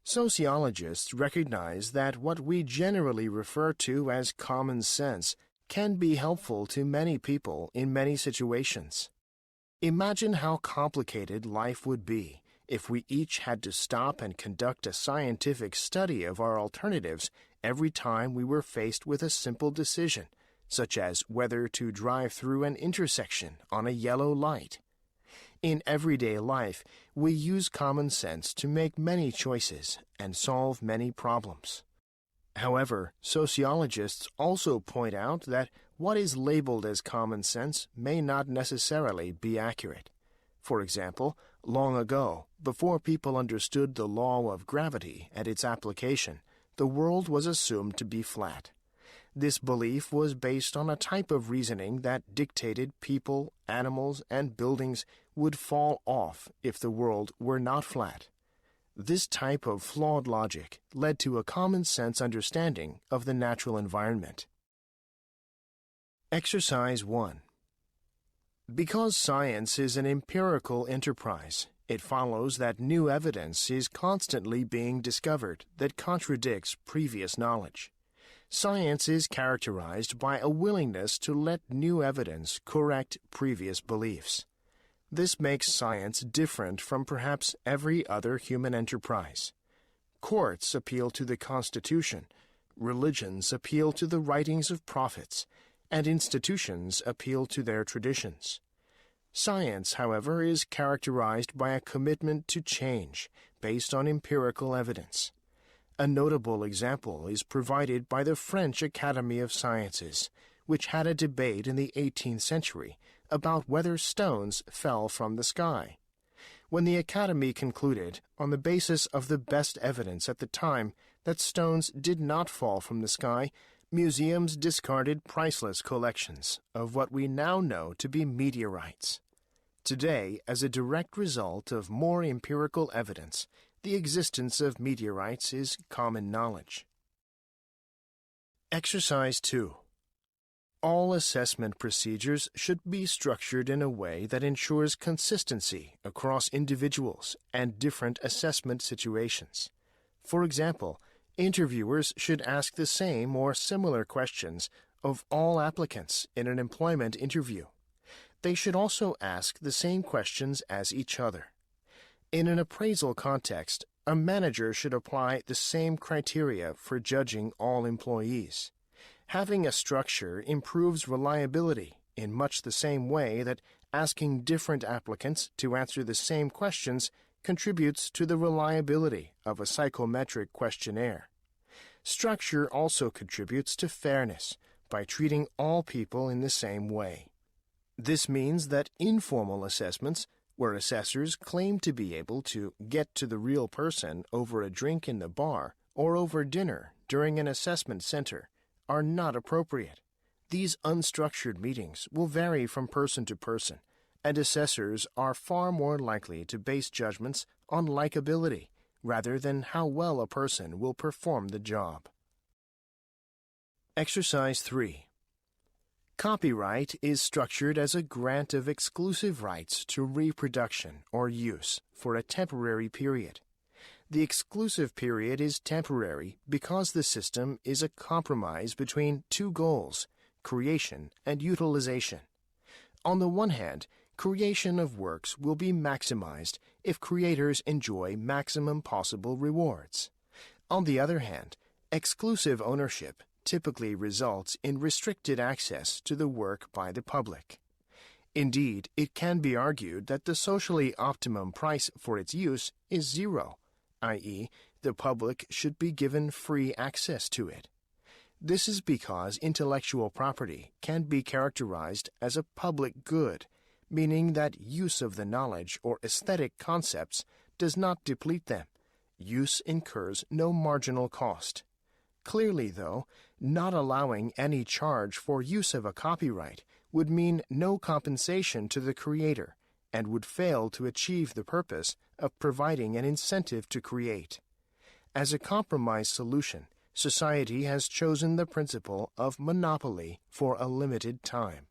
Sociologists recognize that what we generally refer to as common sense can be helpful to many people in many situations. Imagine how complicated life would be if we each had to stop and conduct a scientific study of our alternatives every time we were faced with a simple decision, such as whether to drive through an intersection on a yellow light. In everyday life, we use common sense to make many choices and solve many problems. However, sociologists also point out that what is labeled as common sense may not necessarily be accurate. For example, long ago, before people understood the law of gravity and its application, the world was assumed to be flat. This belief was based on a type of reasoning that dictated people, animals, and buildings would fall off if the world were not flat. This type of flawed logic led to a common-sense understanding of the natural environment. Exercise 1. Because science is an empirical enterprise, it follows that new evidence is constantly being discovered that contradicts previous knowledge. Science is characterized by a willingness to let new evidence correct previous beliefs. This makes science different from perhaps every other human enterprise. Courts appeal to the Constitution, religions appeal to the writings of prophets, and institutions appeal to their traditions. Science, however, is characterized by a commitment to change based on empirical evidence. A notable example is provided by the French Academy of Sciences, which had a debate in the 18th century about whether stones fell from the sky. When the Academy concluded, on the basis of the best evidence at the time, that stones did not fall from the sky, museums discarded priceless collections of what we now know to be meteorites. Today, as a direct result of more empirical evidence, the existence of meteorites is common knowledge. Exercise 2. All assessment procedures should be structured in a way that ensures consistency across individuals and different assessment situations. For example, interviewers should ask the same or similar questions of all applicants in an employment interview. They should also ask the same questions as each other. In an appraisal context, a manager should apply the same criteria for judging all employees. Having a structure improves reliability in much the same way that asking different applicants to answer the same questions contributes to the reliability of a psychometric questionnaire. Structure also contributes to fairness by treating all people in the same way. This means that informal assessments, where assessors claim to be able to get to the real person over a drink in the bar or over dinner during an assessment center, are not appropriate. These unstructured meetings will vary from person to person, and assessors are far more likely to base judgments on likability rather than how well a person will perform the job. Exercise 3. Copyright is structured as a grant of exclusive rights to reproduction or use for a temporary period. The exclusive period is temporary because the system is a compromise between two goals, creation and utilization. On the one hand, creation of works will be maximized if creators enjoy maximum possible rewards. On the other hand, exclusive ownership typically results in restricted access to the work by the public. Indeed, it can be argued that the socially optimum price for its use is zero, i.e., the public should be given free access to it. This is because intellectual property can be characterized as a public good, meaning that use of the knowledge or aesthetic concepts does not deplete them. Use incurs no marginal cost. Clearly, though, not allowing any charge for use of a copyright would mean no compensation to the creator and would fail to achieve the purpose of providing an incentive to create. As a compromise solution, society has chosen the principle of monopoly for a limited time.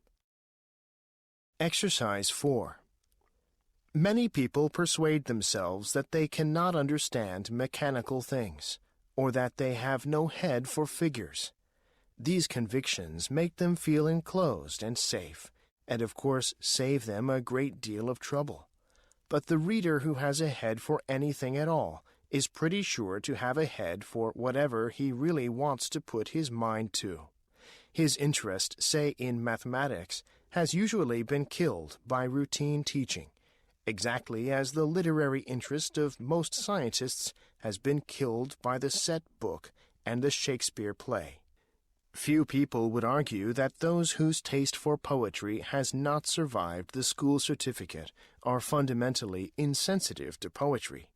Exercise 4. Many people persuade themselves that they cannot understand mechanical things, or that they have no head for figures. These convictions make them feel enclosed and safe, and of course save them a great deal of trouble. But the reader who has a head for anything at all is pretty sure to have a head for whatever he really wants to put his mind to. His interest, say in mathematics, has usually been killed by routine teaching, exactly as the literary interest of most scientists has been killed by the set book and the Shakespeare play. Few people would argue that those whose taste for poetry has not survived the school certificate are fundamentally insensitive to poetry.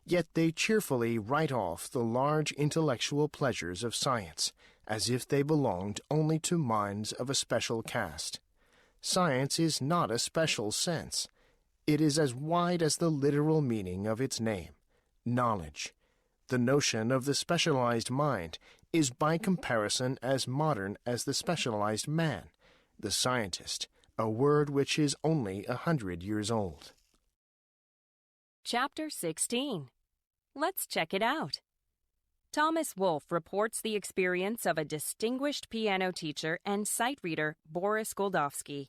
Yet they cheerfully write off the large intellectual pleasures of science as if they belonged only to minds of a special caste. Science is not a special sense. It is as wide as the literal meaning of its name, knowledge. The notion of the specialized mind is by comparison as modern as the specialized man, the scientist, a word which is only 100 years old. Chapter 16. Let's check it out. Thomas Wolfe reports the experience of a distinguished piano teacher and sight reader, Boris Goldovsky,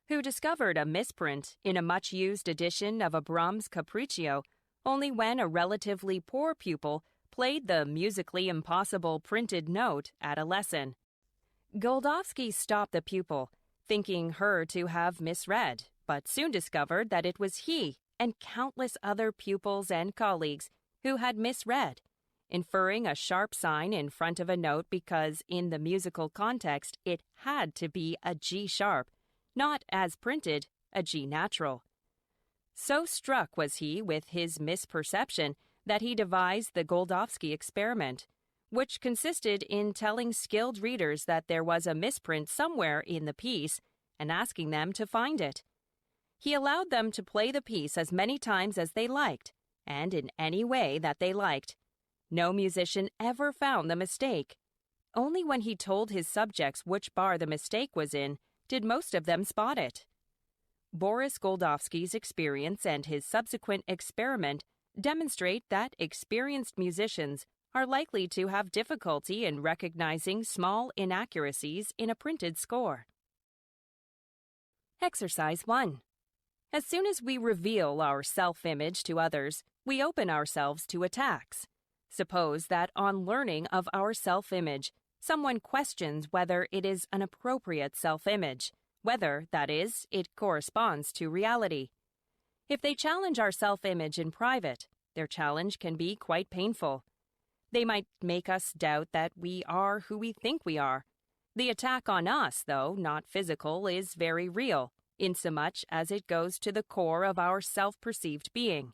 who discovered a misprint in a much-used edition of a Brahms capriccio only when a relatively poor pupil played the musically impossible printed note at a lesson. Goldovsky stopped the pupil, thinking her to have misread, but soon discovered that it was he and countless other pupils and colleagues who had misread, inferring a sharp sign in front of a note because in the musical context it had to be a G sharp, not as printed, a G natural. So struck was he with his misperception that he devised the Goldovsky experiment, which consisted in telling skilled readers that there was a misprint somewhere in the piece and asking them to find it. He allowed them to play the piece as many times as they liked, and in any way that they liked. No musician ever found the mistake. Only when he told his subjects which bar the mistake was in did most of them spot it. Boris Goldovsky's experience and his subsequent experiment demonstrate that experienced musicians are likely to have difficulty in recognizing small inaccuracies in a printed score. Exercise 1. As soon as we reveal our self-image to others, we open ourselves to attacks. Suppose that on learning of our self-image, someone questions whether it is an appropriate self-image, whether, that is, it corresponds to reality. If they challenge our self-image in private, their challenge can be quite painful. They might make us doubt that we are who we think we are. The attack on us, though not physical, is very real, insomuch as it goes to the core of our self-perceived being.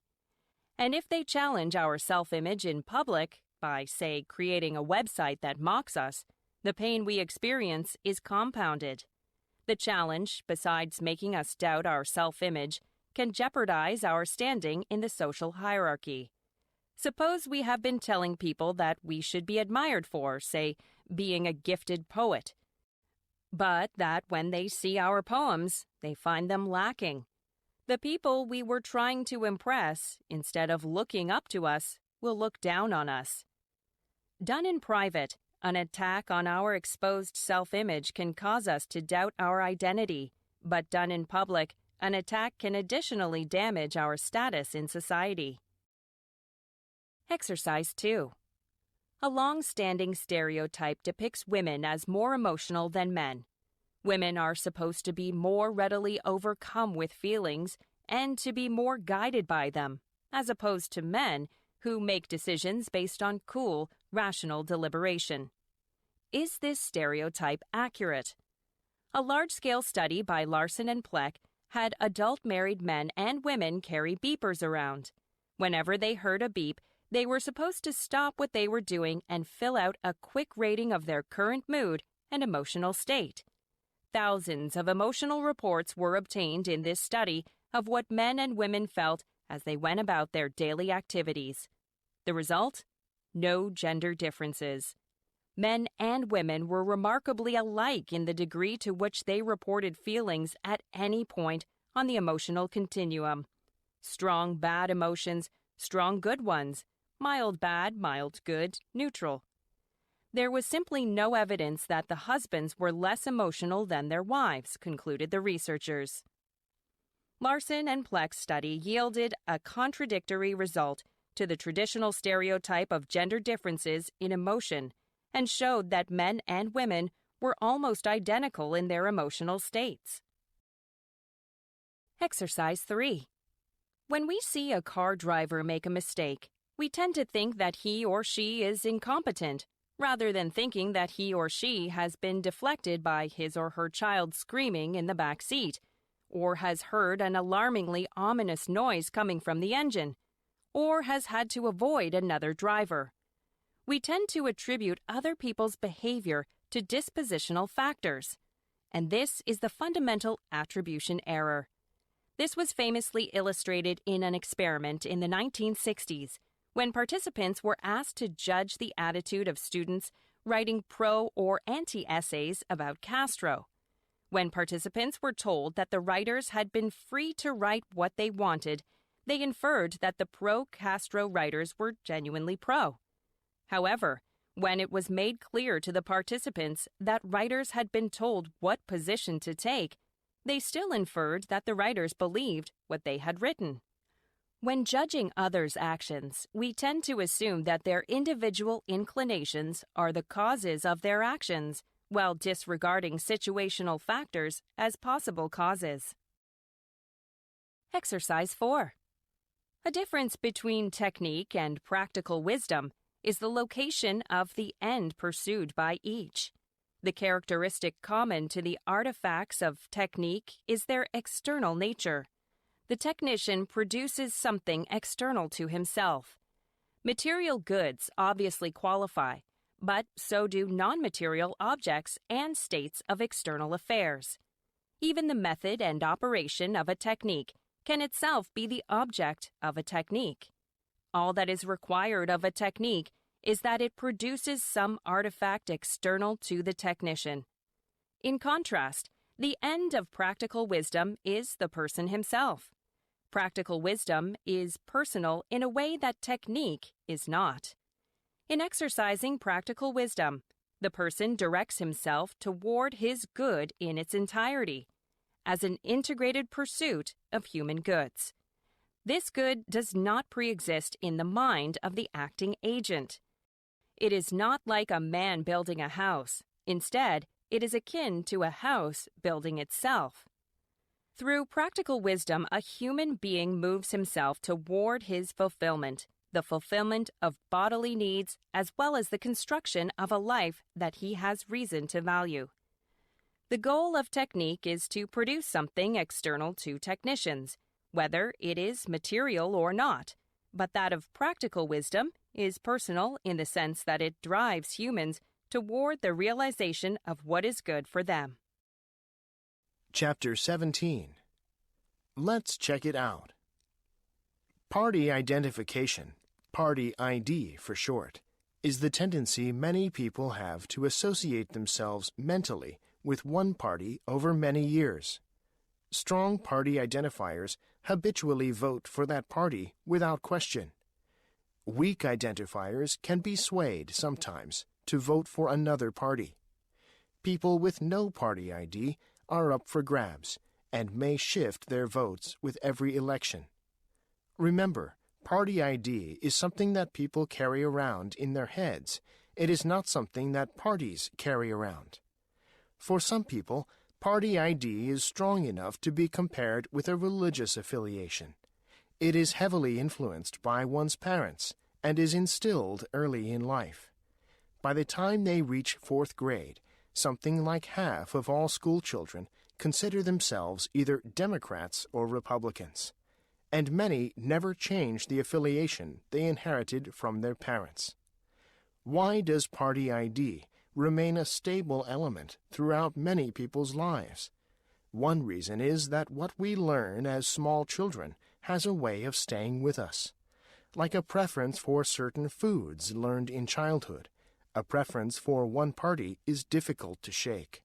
And if they challenge our self-image in public, by, say, creating a website that mocks us, the pain we experience is compounded. The challenge, besides making us doubt our self-image, can jeopardize our standing in the social hierarchy. Suppose we have been telling people that we should be admired for, say, being a gifted poet, but that when they see our poems, they find them lacking. The people we were trying to impress, instead of looking up to us, will look down on us. Done in private, an attack on our exposed self-image can cause us to doubt our identity, but done in public, an attack can additionally damage our status in society. Exercise 2. A long-standing stereotype depicts women as more emotional than men. Women are supposed to be more readily overcome with feelings and to be more guided by them, as opposed to men who make decisions based on cool, rational deliberation. Is this stereotype accurate? A large-scale study by Larson and Pleck had adult married men and women carry beepers around. Whenever they heard a beep, they were supposed to stop what they were doing and fill out a quick rating of their current mood and emotional state. Thousands of emotional reports were obtained in this study of what men and women felt as they went about their daily activities. The result? No gender differences. Men and women were remarkably alike in the degree to which they reported feelings at any point on the emotional continuum. Strong bad emotions, strong good ones, mild bad, mild good, neutral. There was simply no evidence that the husbands were less emotional than their wives, concluded the researchers. Larson and Pleck's study yielded a contradictory result to the traditional stereotype of gender differences in emotion and showed that men and women were almost identical in their emotional states. Exercise 3. When we see a car driver make a mistake, we tend to think that he or she is incompetent, rather than thinking that he or she has been deflected by his or her child screaming in the back seat, or has heard an alarmingly ominous noise coming from the engine, or has had to avoid another driver. we tend to attribute other people's behavior to dispositional factors. And this is the fundamental attribution error. This was famously illustrated in an experiment in the 1960s when participants were asked to judge the attitude of students writing pro or anti-essays about Castro. When participants were told that the writers had been free to write what they wanted, they inferred that the pro-Castro writers were genuinely pro. However, when it was made clear to the participants that writers had been told what position to take, they still inferred that the writers believed what they had written. When judging others' actions, we tend to assume that their individual inclinations are the causes of their actions, while disregarding situational factors as possible causes. Exercise 4. A difference between technique and practical wisdom is the location of the end pursued by each. The characteristic common to the artifacts of technique is their external nature. The technician produces something external to himself. Material goods obviously qualify, but so do non-material objects and states of external affairs. Even the method and operation of a technique can itself be the object of a technique. All that is required of a technique is that it produces some artifact external to the technician. In contrast, the end of practical wisdom is the person himself. Practical wisdom is personal in a way that technique is not. In exercising practical wisdom, the person directs himself toward his good in its entirety, as an integrated pursuit of human goods. This good does not pre-exist in the mind of the acting agent. It is not like a man building a house. Instead, it is akin to a house building itself. Through practical wisdom, a human being moves himself toward his fulfillment, the fulfillment of bodily needs as well as the construction of a life that he has reason to value. The goal of technique is to produce something external to technicians, whether it is material or not, but that of practical wisdom is personal in the sense that it drives humans toward the realization of what is good for them. Chapter 17. Let's check it out. Party identification, Party ID for short, is the tendency many people have to associate themselves mentally with one party over many years. Strong party identifiers habitually vote for that party without question. Weak identifiers can be swayed sometimes to vote for another party. People with no party ID are up for grabs and may shift their votes with every election. Remember, party ID is something that people carry around in their heads. It is not something that parties carry around. For some people, party ID is strong enough to be compared with a religious affiliation. It is heavily influenced by one's parents and is instilled early in life. By the time they reach 4th grade, something like half of all school children consider themselves either Democrats or Republicans, and many never change the affiliation they inherited from their parents. Why does party ID remain a stable element throughout many people's lives? One reason is that what we learn as small children has a way of staying with us. Like a preference for certain foods learned in childhood, a preference for one party is difficult to shake.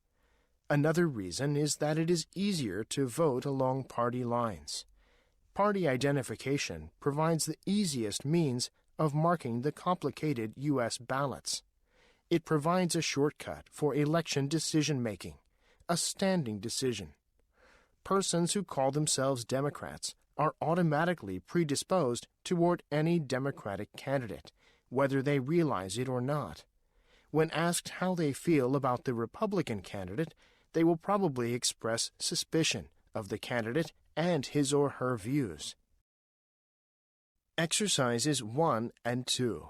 Another reason is that it is easier to vote along party lines. Party identification provides the easiest means of marking the complicated U.S. ballots. It provides a shortcut for election decision-making, a standing decision. Persons who call themselves Democrats are automatically predisposed toward any Democratic candidate, whether they realize it or not. When asked how they feel about the Republican candidate, they will probably express suspicion of the candidate and his or her views. Exercises 1 and 2.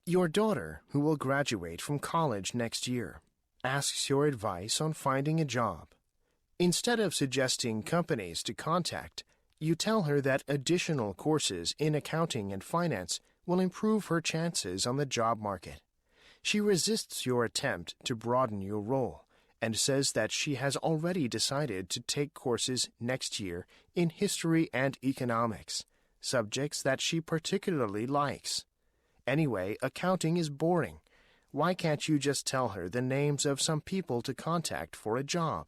Your daughter, who will graduate from college next year, asks your advice on finding a job. Instead of suggesting companies to contact, you tell her that additional courses in accounting and finance will improve her chances on the job market. She resists your attempt to broaden your role and says that she has already decided to take courses next year in history and economics, subjects that she particularly likes. Anyway, accounting is boring. Why can't you just tell her the names of some people to contact for a job?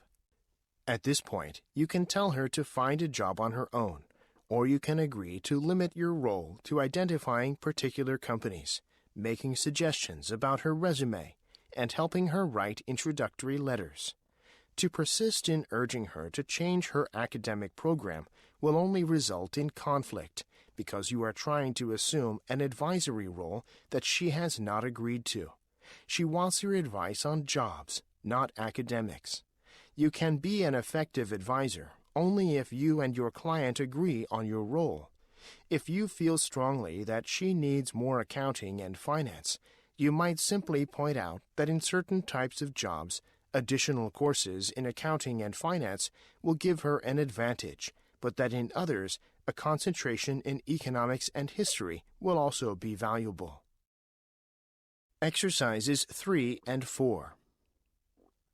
At this point, you can tell her to find a job on her own, or you can agree to limit your role to identifying particular companies, making suggestions about her resume, and helping her write introductory letters. To persist in urging her to change her academic program will only result in conflict because you are trying to assume an advisory role that she has not agreed to. She wants your advice on jobs, not academics. You can be an effective advisor only if you and your client agree on your role. If you feel strongly that she needs more accounting and finance, you might simply point out that in certain types of jobs, additional courses in accounting and finance will give her an advantage, but that in others, a concentration in economics and history will also be valuable. Exercises 3 and 4.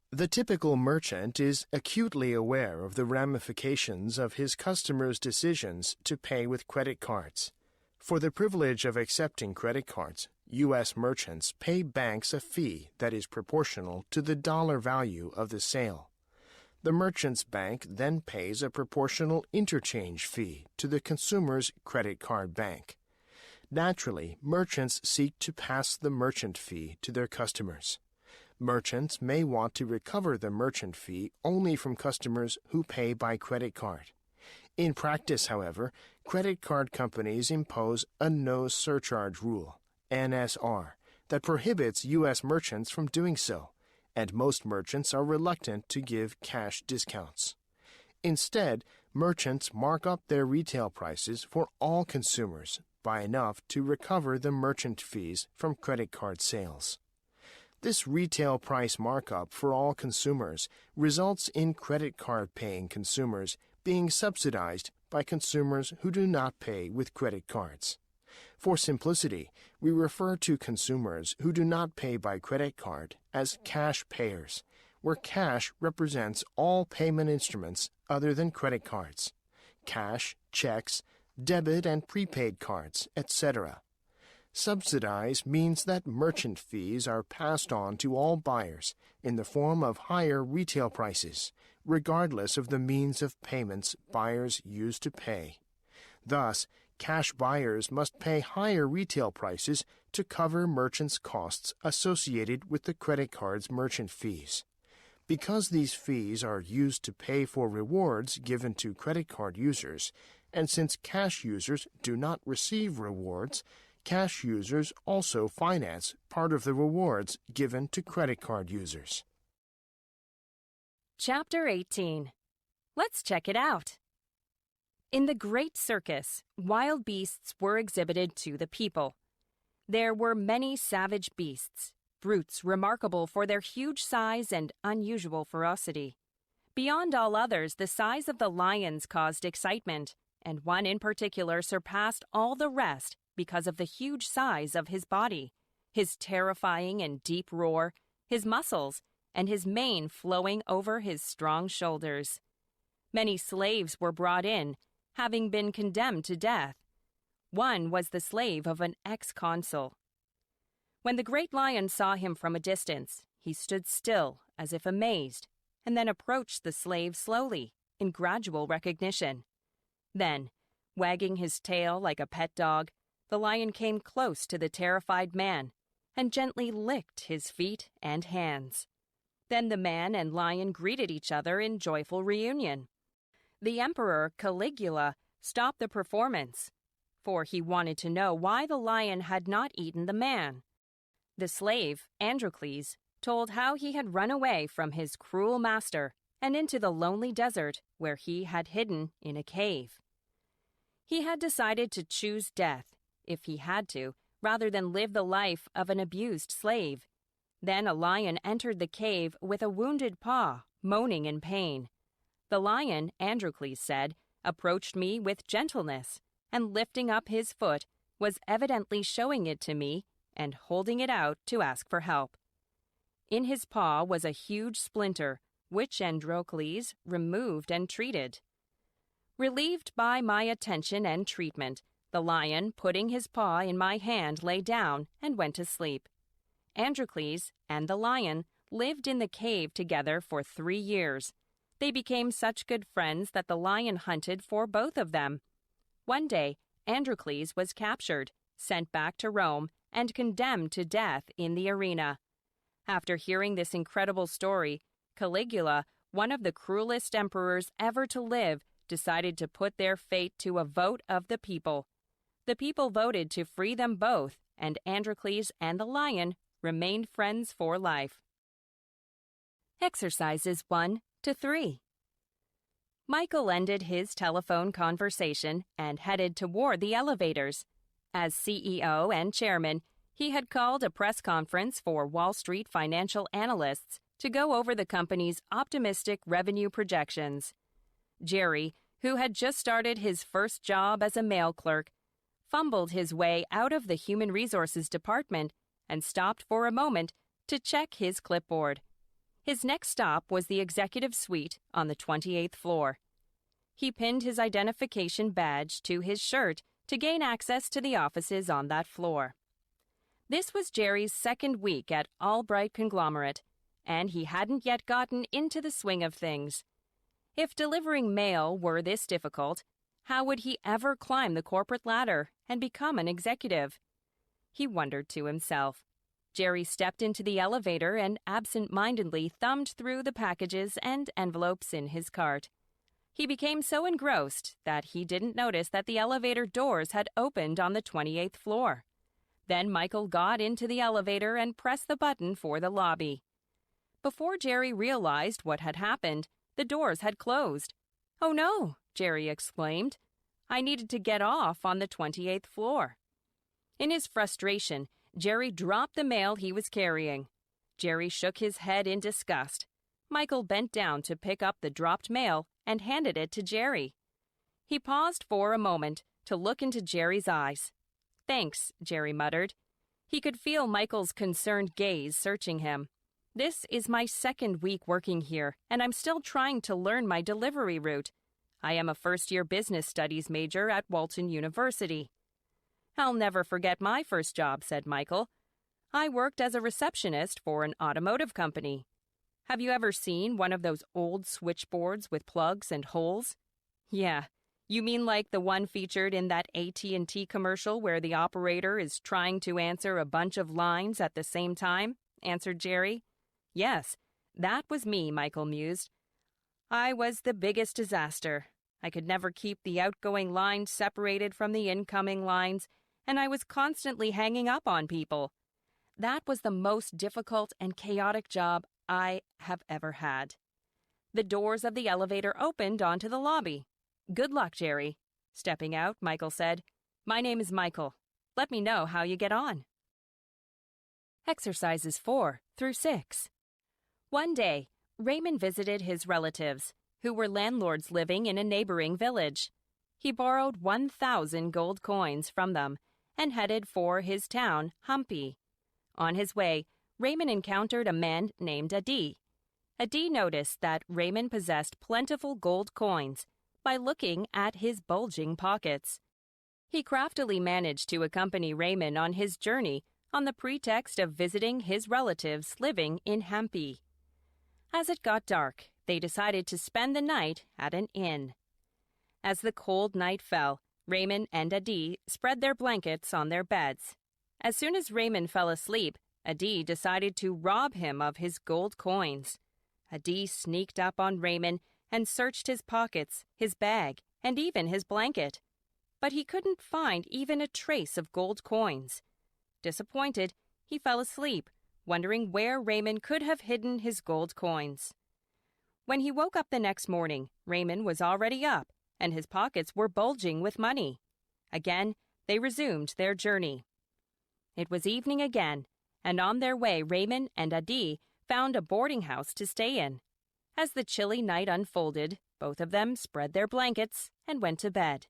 The typical merchant is acutely aware of the ramifications of his customers' decisions to pay with credit cards. For the privilege of accepting credit cards, U.S. merchants pay banks a fee that is proportional to the dollar value of the sale. The merchant's bank then pays a proportional interchange fee to the consumer's credit card bank. Naturally, merchants seek to pass the merchant fee to their customers. Merchants may want to recover the merchant fee only from customers who pay by credit card. In practice, however, credit card companies impose a no surcharge rule, NSR, that prohibits U.S. merchants from doing so, and most merchants are reluctant to give cash discounts. Instead, merchants mark up their retail prices for all consumers by enough to recover the merchant fees from credit card sales. This retail price markup for all consumers results in credit card paying consumers being subsidized by consumers who do not pay with credit cards. For simplicity, we refer to consumers who do not pay by credit card as cash payers, where cash represents all payment instruments other than credit cards: cash, checks, debit and prepaid cards, etc. Subsidize means that merchant fees are passed on to all buyers in the form of higher retail prices, regardless of the means of payments buyers use to pay. Thus, cash buyers must pay higher retail prices to cover merchants' costs associated with the credit card's merchant fees. Because these fees are used to pay for rewards given to credit card users, and since cash users do not receive rewards, cash users also finance part of the rewards given to credit card users. Chapter 18. Let's check it out. In the great circus, wild beasts were exhibited to the people. There were many savage beasts, brutes remarkable for their huge size and unusual ferocity. Beyond all others, the size of the lions caused excitement, and one in particular surpassed all the rest because of the huge size of his body, his terrifying and deep roar, his muscles, and his mane flowing over his strong shoulders. Many slaves were brought in, having been condemned to death. One was the slave of an ex-consul. When the great lion saw him from a distance, he stood still as if amazed, and then approached the slave slowly, in gradual recognition. Then, wagging his tail like a pet dog, the lion came close to the terrified man and gently licked his feet and hands. Then the man and lion greeted each other in joyful reunion. The Emperor Caligula stopped the performance, for he wanted to know why the lion had not eaten the man. The slave, Androcles, told how he had run away from his cruel master and into the lonely desert where he had hidden in a cave. He had decided to choose death, if he had to, rather than live the life of an abused slave. Then a lion entered the cave with a wounded paw, moaning in pain. The lion, Androcles said, approached me with gentleness, and lifting up his foot, was evidently showing it to me and holding it out to ask for help. In his paw was a huge splinter, which Androcles removed and treated. Relieved by my attention and treatment, the lion, putting his paw in my hand, lay down and went to sleep. Androcles and the lion lived in the cave together for 3 years. They became such good friends that the lion hunted for both of them. One day, Androcles was captured, sent back to Rome, and condemned to death in the arena. After hearing this incredible story, Caligula, one of the cruelest emperors ever to live, decided to put their fate to a vote of the people. The people voted to free them both, and Androcles and the lion remained friends for life. Exercises 1 to 3. Michael ended his telephone conversation and headed toward the elevators. As CEO and chairman, he had called a press conference for Wall Street financial analysts to go over the company's optimistic revenue projections. Jerry, who had just started his first job as a mail clerk, fumbled his way out of the Human Resources Department and stopped for a moment to check his clipboard. His next stop was the executive suite on the 28th floor. He pinned his identification badge to his shirt to gain access to the offices on that floor. This was Jerry's second week at Albright Conglomerate, and he hadn't yet gotten into the swing of things. If delivering mail were this difficult, how would he ever climb the corporate ladder and become an executive? He wondered to himself. Jerry stepped into the elevator and absent-mindedly thumbed through the packages and envelopes in his cart. He became so engrossed that he didn't notice that the elevator doors had opened on the 28th floor. Then Michael got into the elevator and pressed the button for the lobby. Before Jerry realized what had happened, the doors had closed. "Oh no," Jerry exclaimed. "I needed to get off on the 28th floor." In his frustration, Jerry dropped the mail he was carrying. Jerry shook his head in disgust. Michael bent down to pick up the dropped mail and handed it to Jerry. He paused for a moment to look into Jerry's eyes. "Thanks," Jerry muttered. He could feel Michael's concerned gaze searching him. "This is my second week working here, and I'm still trying to learn my delivery route. I am a first-year business studies major at Walton University." "I'll never forget my first job," said Michael. "I worked as a receptionist for an automotive company. Have you ever seen one of those old switchboards with plugs and holes?" "Yeah. You mean like the one featured in that AT&T commercial where the operator is trying to answer a bunch of lines at the same time?" answered Jerry. "Yes, that was me," Michael mused. "I was the biggest disaster. I could never keep the outgoing lines separated from the incoming lines, and I was constantly hanging up on people. That was the most difficult and chaotic job I have ever had." The doors of the elevator opened onto the lobby. "Good luck, Jerry." Stepping out, Michael said, "My name is Michael. Let me know how you get on." Exercises 4 through 6. One day, Raymond visited his relatives, who were landlords living in a neighboring village. He borrowed 1,000 gold coins from them and headed for his town, Humpy. On his way, Raymond encountered a man named Adi. Adi noticed that Raymond possessed plentiful gold coins by looking at his bulging pockets. He craftily managed to accompany Raymond on his journey on the pretext of visiting his relatives living in Humpy. As it got dark, they decided to spend the night at an inn. As the cold night fell, Raymond and Adi spread their blankets on their beds. As soon as Raymond fell asleep, Adi decided to rob him of his gold coins. Adi sneaked up on Raymond and searched his pockets, his bag, and even his blanket. But he couldn't find even a trace of gold coins. Disappointed, he fell asleep, wondering where Raymond could have hidden his gold coins. When he woke up the next morning, Raymond was already up, and his pockets were bulging with money. Again, they resumed their journey. It was evening again, and on their way Raymond and Adi found a boarding house to stay in. As the chilly night unfolded, both of them spread their blankets and went to bed.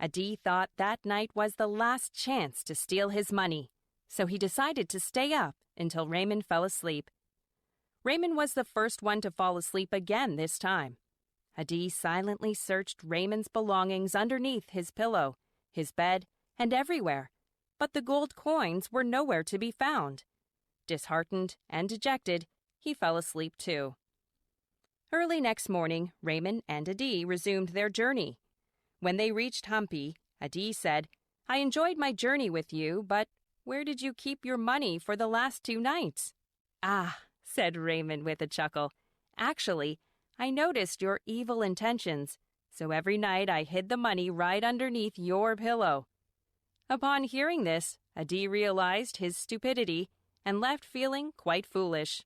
Adi thought that night was the last chance to steal his money, so he decided to stay up until Raymond fell asleep. Raymond was the first one to fall asleep again this time. Adi silently searched Raymond's belongings underneath his pillow, his bed, and everywhere, but the gold coins were nowhere to be found. Disheartened and dejected, he fell asleep too. Early next morning, Raymond and Adi resumed their journey. When they reached Hampi, Adi said, "I enjoyed my journey with you, but where did you keep your money for the last 2 nights?" "Ah," said Raymond with a chuckle, "actually, I noticed your evil intentions, so every night I hid the money right underneath your pillow." Upon hearing this, Adi realized his stupidity and left feeling quite foolish.